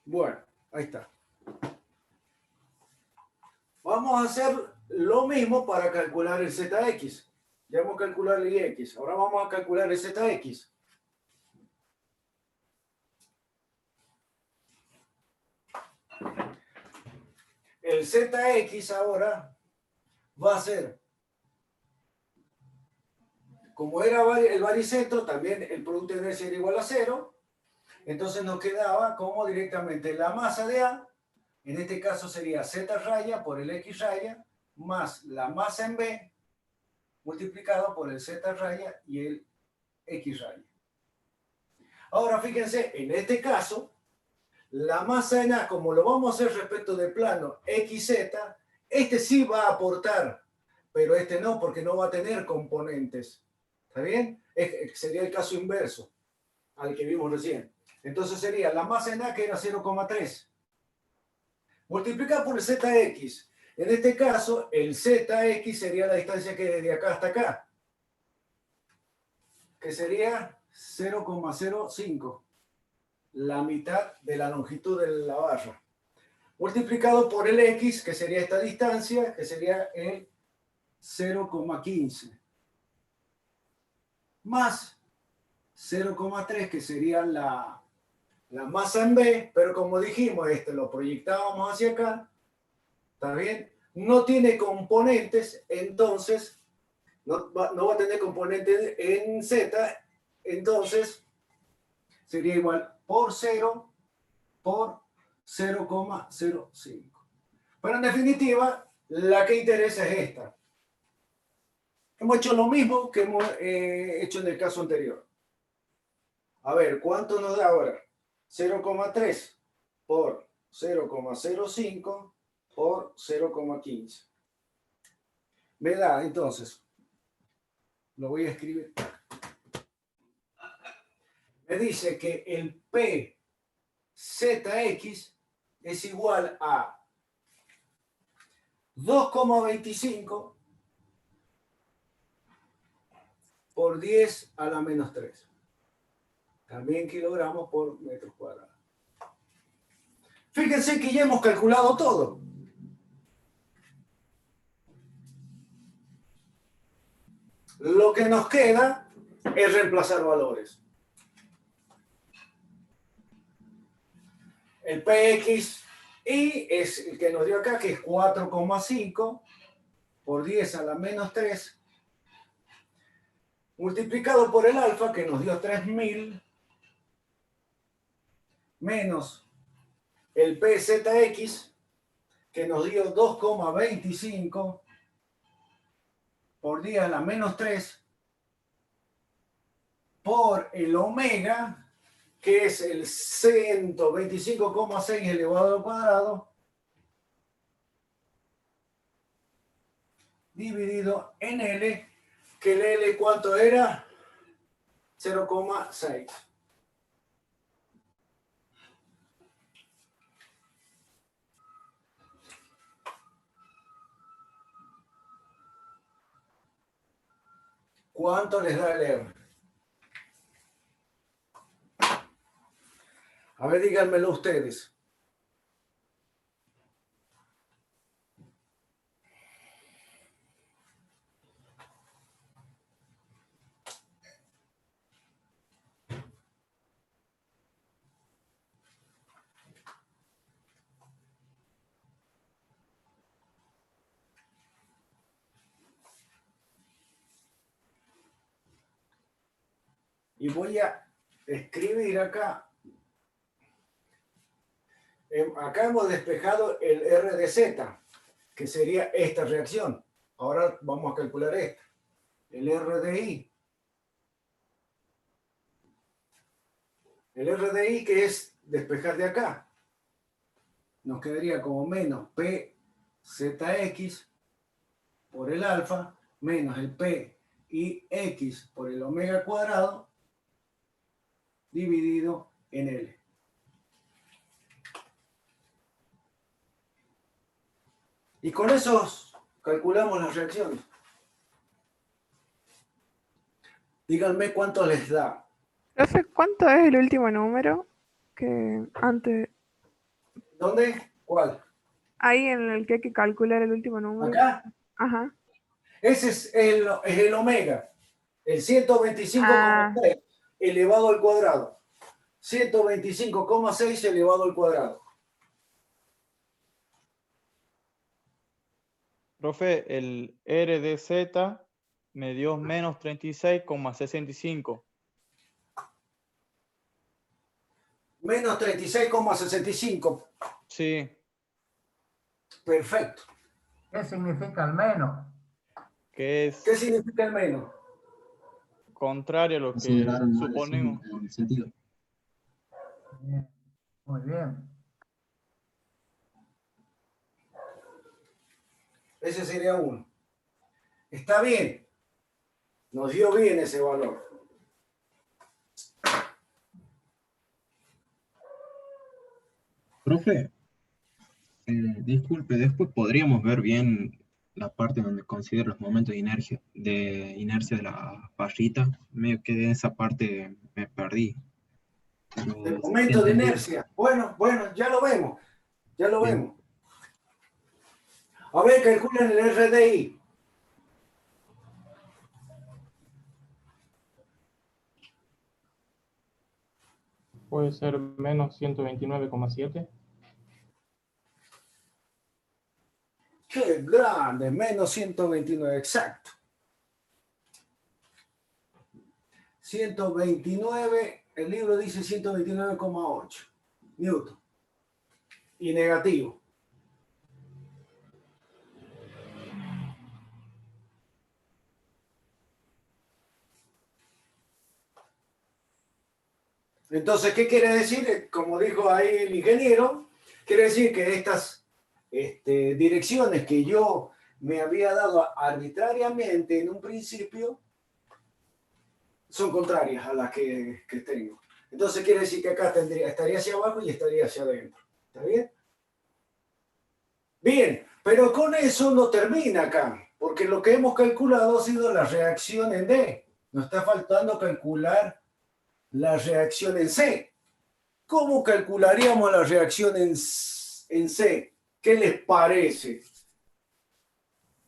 Speaker 1: Bueno, ahí está. Vamos a hacer lo mismo para calcular el ZX. Ya hemos calculado el IX. Ahora vamos a calcular el ZX. el ZX ahora va a ser, como era el baricentro, también el producto de inercia era igual a 0, entonces nos quedaba como directamente la masa de A, en este caso sería Z raya por el X raya, más la masa en B, multiplicado por el Z raya y el X raya. Ahora fíjense, en este caso, la masa en A, como lo vamos a hacer respecto del plano XZ, este sí va a aportar, pero este no, porque no va a tener componentes. ¿Está bien? Sería el caso inverso al que vimos recién. Entonces sería la masa en A, que era 0,3, multiplicado por el ZX. En este caso, el ZX sería la distancia que desde acá hasta acá, que sería 0,05, la mitad de la longitud de la barra, multiplicado por el X, que sería esta distancia, que sería el 0,15, más 0,3, que sería la masa en B, pero como dijimos, lo proyectábamos hacia acá, ¿está bien? No tiene componentes, entonces no va a tener componentes en Z, entonces sería igual por 0 por 0,05. Pero en definitiva, la que interesa es esta. Hemos hecho lo mismo que hemos hecho en el caso anterior. A ver, ¿cuánto nos da ahora? 0,3 por 0,05 por 0,15. Me da, entonces, lo voy a escribir. Me dice que el PZX es igual a 2,25 por 10 a la menos 3. También kilogramos por metros cuadrados. Fíjense que ya hemos calculado todo. Lo que nos queda es reemplazar valores. El PXI es el que nos dio acá, que es 4,5 por 10 a la menos 3, multiplicado por el alfa, que nos dio 3000, menos el PZX, que nos dio 2,25 por 10 a la menos 3, por el omega, que es el 125,6 elevado al cuadrado, dividido en L, que el L, ¿cuánto era? 0,6. ¿Cuánto les da el R? A ver, díganmelo ustedes. Y voy a escribir acá. Acá hemos despejado el R de Z, que sería esta reacción. Ahora vamos a calcular esta. El R de I. El R de I, que es despejar de acá. Nos quedaría como menos PZX por el alfa, menos el PIX por el omega cuadrado, dividido en L. Y con eso calculamos las reacciones. Díganme cuánto les da.
Speaker 2: Profe, ¿cuánto es el último número que antes,
Speaker 1: ¿Dónde? ¿Cuál?
Speaker 2: ahí en el que hay que calcular el último número?
Speaker 1: ¿Acá?
Speaker 2: Ajá.
Speaker 1: Ese es el omega. El 125,6 elevado al cuadrado. 125,6 elevado al cuadrado.
Speaker 10: Profe, el R de Z me dio menos 36,65.
Speaker 1: Menos 36,65.
Speaker 10: Sí,
Speaker 1: Perfecto.
Speaker 4: ¿Qué significa el menos?
Speaker 10: que es
Speaker 1: ¿Qué significa el menos?
Speaker 10: contrario a lo que
Speaker 3: Considerar mal
Speaker 10: suponemos.
Speaker 3: el sentido.
Speaker 4: Bien, muy bien.
Speaker 1: Ese sería uno. Está bien. Nos dio bien ese valor.
Speaker 3: Profe, disculpe, después podríamos ver bien la parte donde considero los momentos de inercia de la barrita. Medio que de esa parte me perdí. Pero
Speaker 1: El
Speaker 3: sí
Speaker 1: momento de
Speaker 3: entendí.
Speaker 1: inercia. Bueno, ya lo vemos. Ya lo
Speaker 3: Bien.
Speaker 1: vemos. A ver, calculen el RDI.
Speaker 7: Puede ser menos 129,7.
Speaker 1: Qué grande, menos 129, exacto. 129, el libro dice 129,8 Newton. Y negativo. Entonces, ¿qué quiere decir? Como dijo ahí el ingeniero, quiere decir que estas direcciones que yo me había dado arbitrariamente en un principio son contrarias a las que tengo. Entonces quiere decir que acá estaría hacia abajo y estaría hacia adentro. ¿Está bien? Bien, pero con eso no termina acá, porque lo que hemos calculado ha sido la reacción en D. Nos está faltando calcular la reacción en C. ¿Cómo calcularíamos la reacción en C? ¿Qué les parece?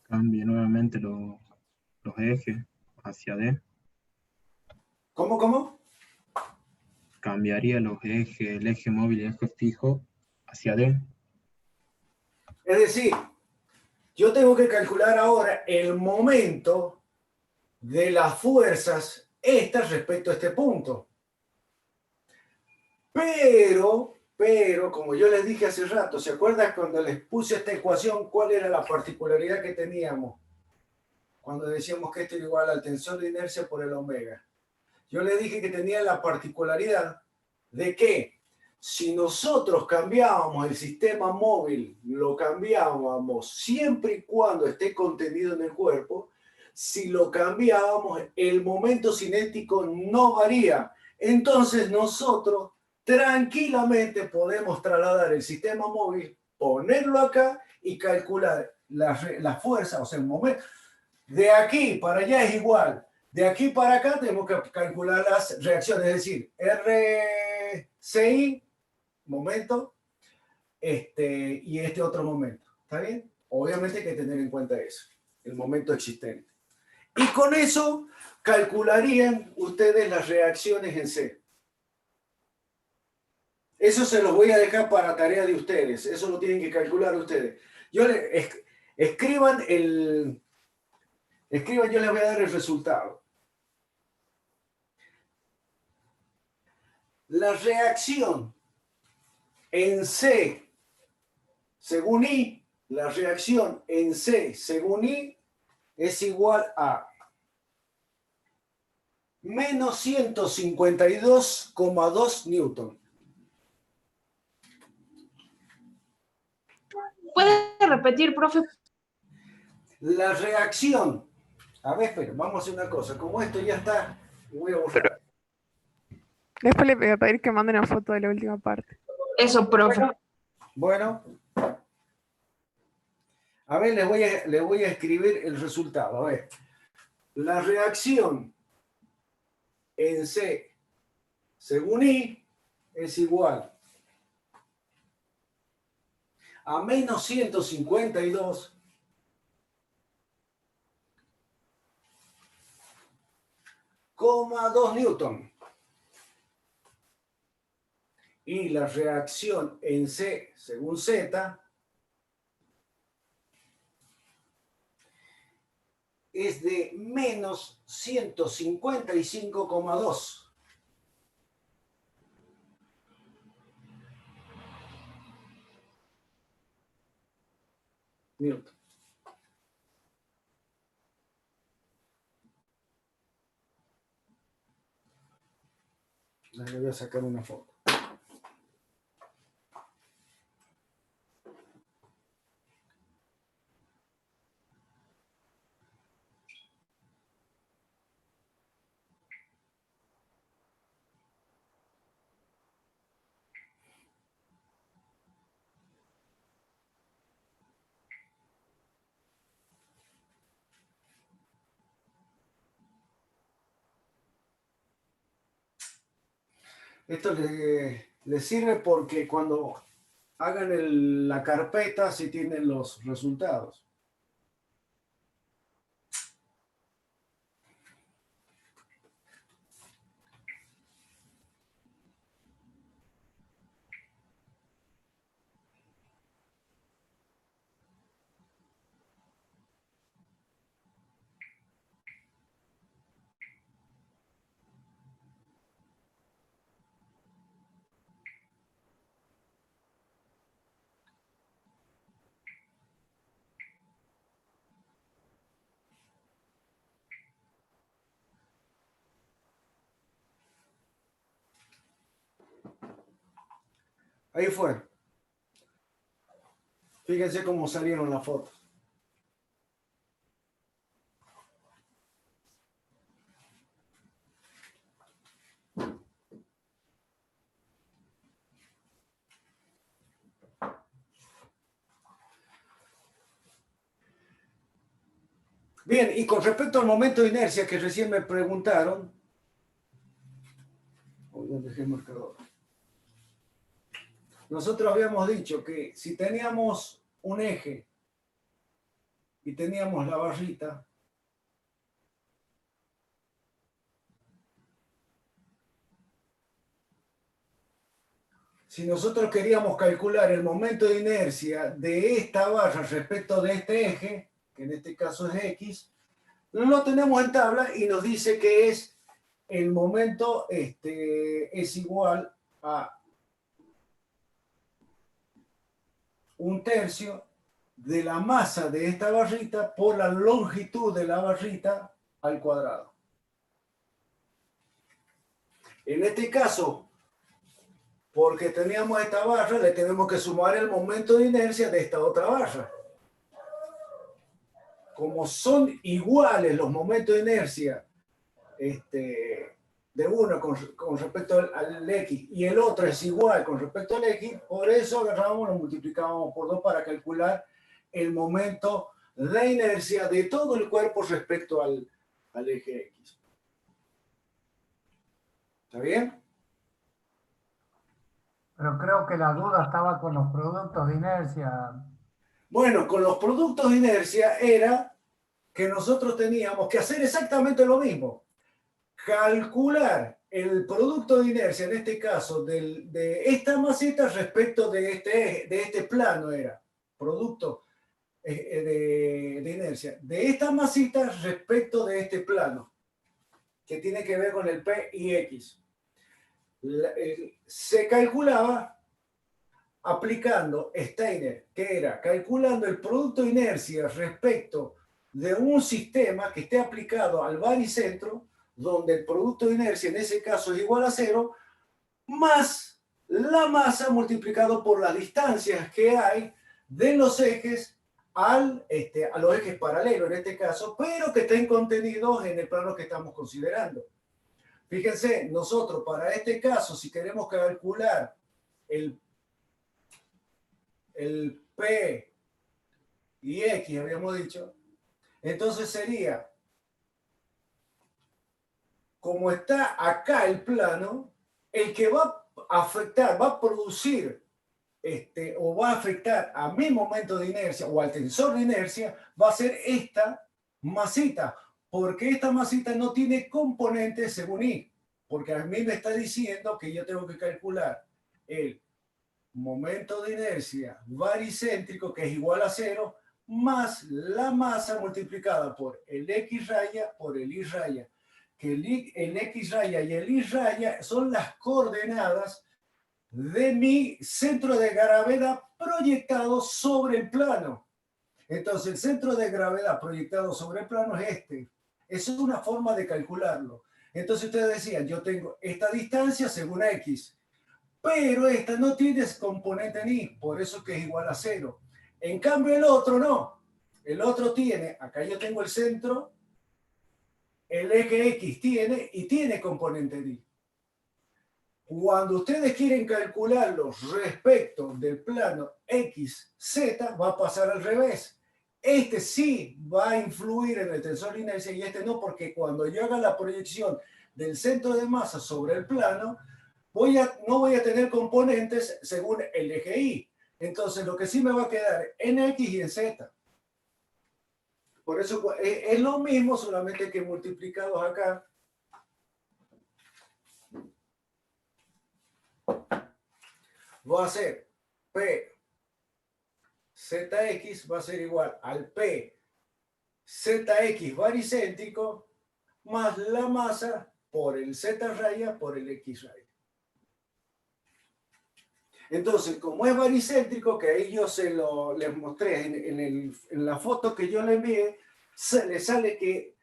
Speaker 3: Cambie nuevamente los ejes hacia D.
Speaker 1: ¿Cómo?
Speaker 3: Cambiaría los ejes, el eje móvil y el eje fijo hacia D.
Speaker 1: Es decir, yo tengo que calcular ahora el momento de las fuerzas estas respecto a este punto. Pero, como yo les dije hace rato, ¿se acuerdan cuando les puse esta ecuación, cuál era la particularidad que teníamos? Cuando decíamos que esto era igual al tensor de inercia por el omega. Yo les dije que tenía la particularidad de que si nosotros cambiábamos el sistema móvil, lo cambiábamos siempre y cuando esté contenido en el cuerpo, si lo cambiábamos, el momento cinético no varía. Entonces nosotros tranquilamente podemos trasladar el sistema móvil, ponerlo acá y calcular la fuerza, o sea, el momento. De aquí para allá es igual. De aquí para acá tenemos que calcular las reacciones, es decir, RCI, momento, y este otro momento. ¿Está bien? Obviamente hay que tener en cuenta eso, el momento existente. Y con eso calcularían ustedes las reacciones en C. Eso se los voy a dejar para tarea de ustedes. Eso lo tienen que calcular ustedes. Escriban, yo les voy a dar el resultado. La reacción en C según I, la reacción en C según I es igual a menos 152,2 Newton.
Speaker 5: ¿Puede repetir, profe?
Speaker 1: La reacción, a ver, espera, vamos a hacer una cosa, como esto ya está, voy a borrar.
Speaker 2: Después le voy a pedir que manden una foto de la última parte.
Speaker 5: Eso, profe.
Speaker 1: Bueno, a ver, les voy a escribir el resultado. A ver, la reacción en C según I es igual a menos 152,2 Newton. Y la reacción en C según Z es de menos 155,2. Newton. Le voy a sacar una foto. Esto le sirve porque cuando hagan la carpeta, si tienen los resultados. Ahí fue. Fíjense cómo salieron las fotos. Bien, y con respecto al momento de inercia que recién me preguntaron, ¿dónde dejé el marcador? Nosotros habíamos dicho que si teníamos un eje y teníamos la barrita, si nosotros queríamos calcular el momento de inercia de esta barra respecto de este eje, que en este caso es X, lo tenemos en tabla y nos dice que es el momento es igual a 1/3 de la masa de esta barrita por la longitud de la barrita al cuadrado. En este caso, porque teníamos esta barra, le tenemos que sumar el momento de inercia de esta otra barra. Como son iguales los momentos de inercia de uno con respecto al X y el otro es igual con respecto al X, por eso agarramos, lo multiplicábamos por 2 para calcular el momento de inercia de todo el cuerpo respecto al eje X. ¿Está bien?
Speaker 4: Pero creo que la duda estaba con los productos de inercia.
Speaker 1: Bueno, con los productos de inercia era que nosotros teníamos que hacer exactamente lo mismo. Calcular el producto de inercia, en este caso, de esta masita respecto de este plano era. Producto de inercia. De esta masita respecto de este plano, que tiene que ver con el P y X. Se calculaba aplicando Steiner, que era calculando el producto de inercia respecto de un sistema que esté aplicado al baricentro, donde el producto de inercia en ese caso es igual a 0, más la masa multiplicado por las distancias que hay de los ejes a los ejes paralelos en este caso, pero que estén contenidos en el plano que estamos considerando. Fíjense, nosotros para este caso, si queremos calcular el P y X, habíamos dicho, entonces sería, como está acá el plano, el que va a afectar, va a producir o va a afectar a mi momento de inercia o al tensor de inercia, va a ser esta masita, porque esta masita no tiene componentes según I, porque a mí me está diciendo que yo tengo que calcular el momento de inercia baricéntrico, que es igual a 0, más la masa multiplicada por el X raya por el Y raya. Que el X raya y el Y raya son las coordenadas de mi centro de gravedad proyectado sobre el plano. Entonces, el centro de gravedad proyectado sobre el plano es este. Esa es una forma de calcularlo. Entonces, ustedes decían, yo tengo esta distancia según X, pero esta no tiene componente en Y, por eso que es igual a 0. En cambio, el otro no. El otro tiene, acá yo tengo el centro, el eje X tiene y tiene componente en Y. Cuando ustedes quieren calcularlos respecto del plano X, Z, va a pasar al revés. Este sí va a influir en el tensor de inercia y este no, porque cuando yo haga la proyección del centro de masa sobre el plano, no voy a tener componentes según el eje Y. Entonces, lo que sí me va a quedar en X y en Z. Por eso es lo mismo, solamente que multiplicados acá. Va a ser P ZX va a ser igual al P ZX baricéntrico más la masa por el Z raya por el X raya. Entonces, como es baricéntrico, que ahí yo les mostré en la foto que yo le envié, le sale que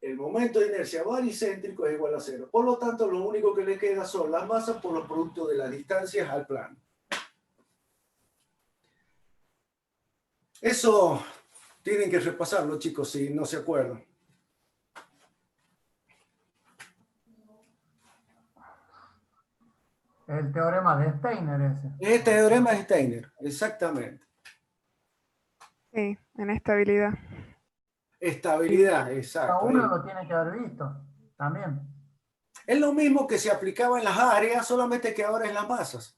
Speaker 1: el momento de inercia baricéntrico es igual a 0. Por lo tanto, lo único que le queda son las masas por los productos de las distancias al plano. Eso tienen que repasarlo, chicos, si no se acuerdan.
Speaker 4: El teorema de Steiner ese.
Speaker 1: Este teorema de Steiner, exactamente.
Speaker 2: Sí, en estabilidad.
Speaker 1: Estabilidad,
Speaker 4: Cada
Speaker 1: exacto.
Speaker 4: uno lo tiene que haber visto también.
Speaker 1: Es lo mismo que se aplicaba en las áreas, solamente que ahora en las masas.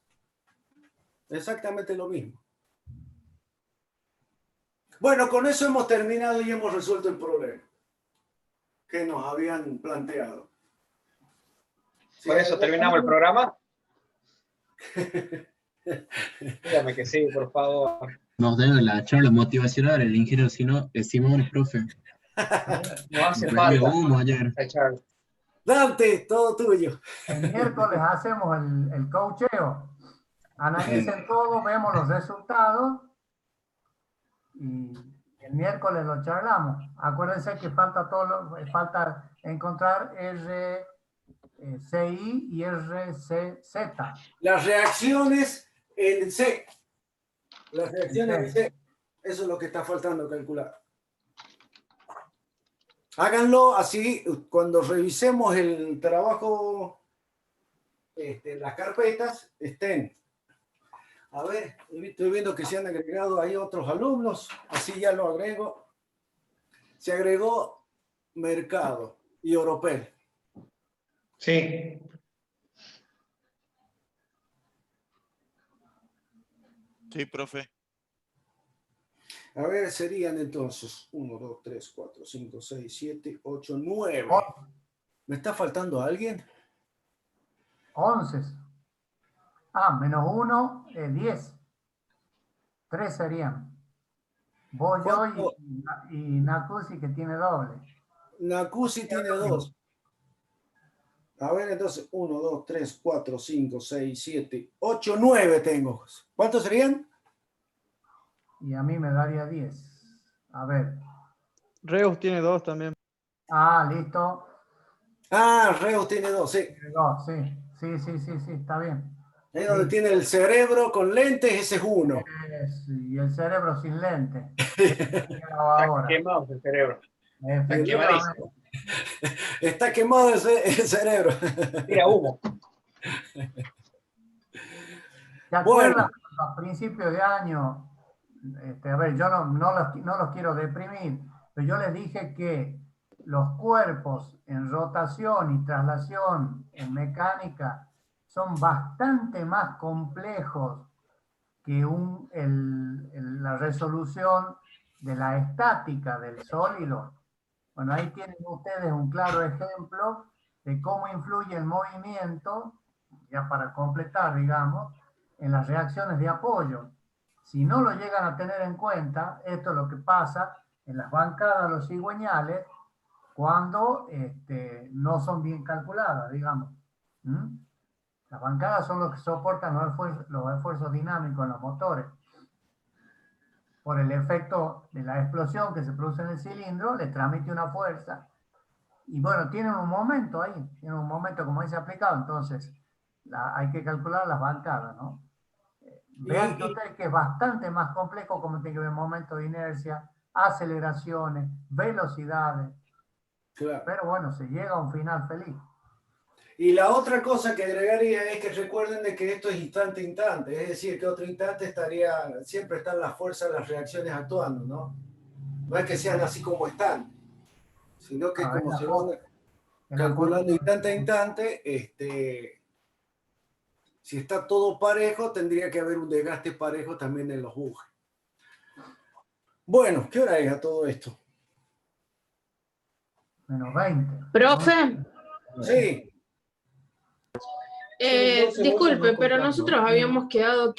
Speaker 1: Exactamente lo mismo. Bueno, con eso hemos terminado y hemos resuelto el problema que nos habían planteado.
Speaker 6: ¿Con eso terminamos el programa? Dígame que sí, por favor.
Speaker 3: Nos debe la charla motivacional el ingeniero Simón, profe.
Speaker 6: No hace
Speaker 3: Nos
Speaker 6: falta.
Speaker 3: vendió humo ayer.
Speaker 6: esta charla.
Speaker 1: Dante, todo tuyo.
Speaker 4: El miércoles hacemos el coacheo. Analicen todo, vemos los resultados y el miércoles lo charlamos. Acuérdense que falta encontrar RCI y RCZ.
Speaker 1: Las reacciones en C. Las reacciones en C. Eso es lo que está faltando calcular. Háganlo así, cuando revisemos el trabajo, las carpetas, estén. A ver, estoy viendo que se han agregado ahí otros alumnos, así ya lo agrego. Se agregó Mercado y Oropel.
Speaker 6: Sí.
Speaker 11: Sí, profe.
Speaker 1: A ver, serían entonces 1, 2, 3, 4, 5, 6, 7, 8, 9. ¿Me está faltando alguien?
Speaker 4: 11. Menos 1, 10. 3 serían. Vos, yo y Nakusi, que tiene doble.
Speaker 1: Nakusi tiene 2. A ver, entonces 1, 2, 3, 4, 5, 6, 7, 8, 9 tengo. ¿Cuántos serían?
Speaker 4: Y a mí me daría 10. A ver.
Speaker 10: Reus tiene 2 también.
Speaker 4: Listo.
Speaker 1: Reus tiene 2, sí.
Speaker 4: Sí, está bien.
Speaker 1: Ahí donde tiene el cerebro con lentes, ese es 1.
Speaker 4: Y el cerebro sin lente.
Speaker 6: Está quemado el cerebro. Está quemadísimo.
Speaker 1: Está quemado el cerebro.
Speaker 6: Tira humo.
Speaker 4: ¿Te acuerdas a principios de año? A ver, yo no los quiero deprimir, pero yo les dije que los cuerpos en rotación y traslación en mecánica son bastante más complejos que la resolución de la estática del sólido. Bueno, ahí tienen ustedes un claro ejemplo de cómo influye el movimiento, ya para completar, digamos, en las reacciones de apoyo. Si no lo llegan a tener en cuenta, esto es lo que pasa en las bancadas, los cigüeñales, cuando no son bien calculadas, digamos. Las bancadas son los que soportan los esfuerzos dinámicos en los motores. Por el efecto de la explosión que se produce en el cilindro, le transmite una fuerza. Y bueno, tienen un momento ahí, tienen un momento, como dice, aplicado. Entonces, hay que calcular las bancadas, ¿no? Vean ustedes que es bastante más complejo, como tiene que ver momento de inercia, aceleraciones, velocidades.
Speaker 1: Claro.
Speaker 4: Pero bueno, se llega a un final feliz.
Speaker 1: Y la otra cosa que agregaría es que recuerden de que esto es instante a instante, es decir, que otro instante siempre están las fuerzas, las reacciones actuando, ¿no? No es que sean así como están, sino que como se van calculando instante a instante, si está todo parejo, tendría que haber un desgaste parejo también en los bujes. Bueno, ¿qué hora es a todo esto?
Speaker 4: Menos 20.
Speaker 5: Profe.
Speaker 1: Sí.
Speaker 5: Disculpe, pero nosotros habíamos quedado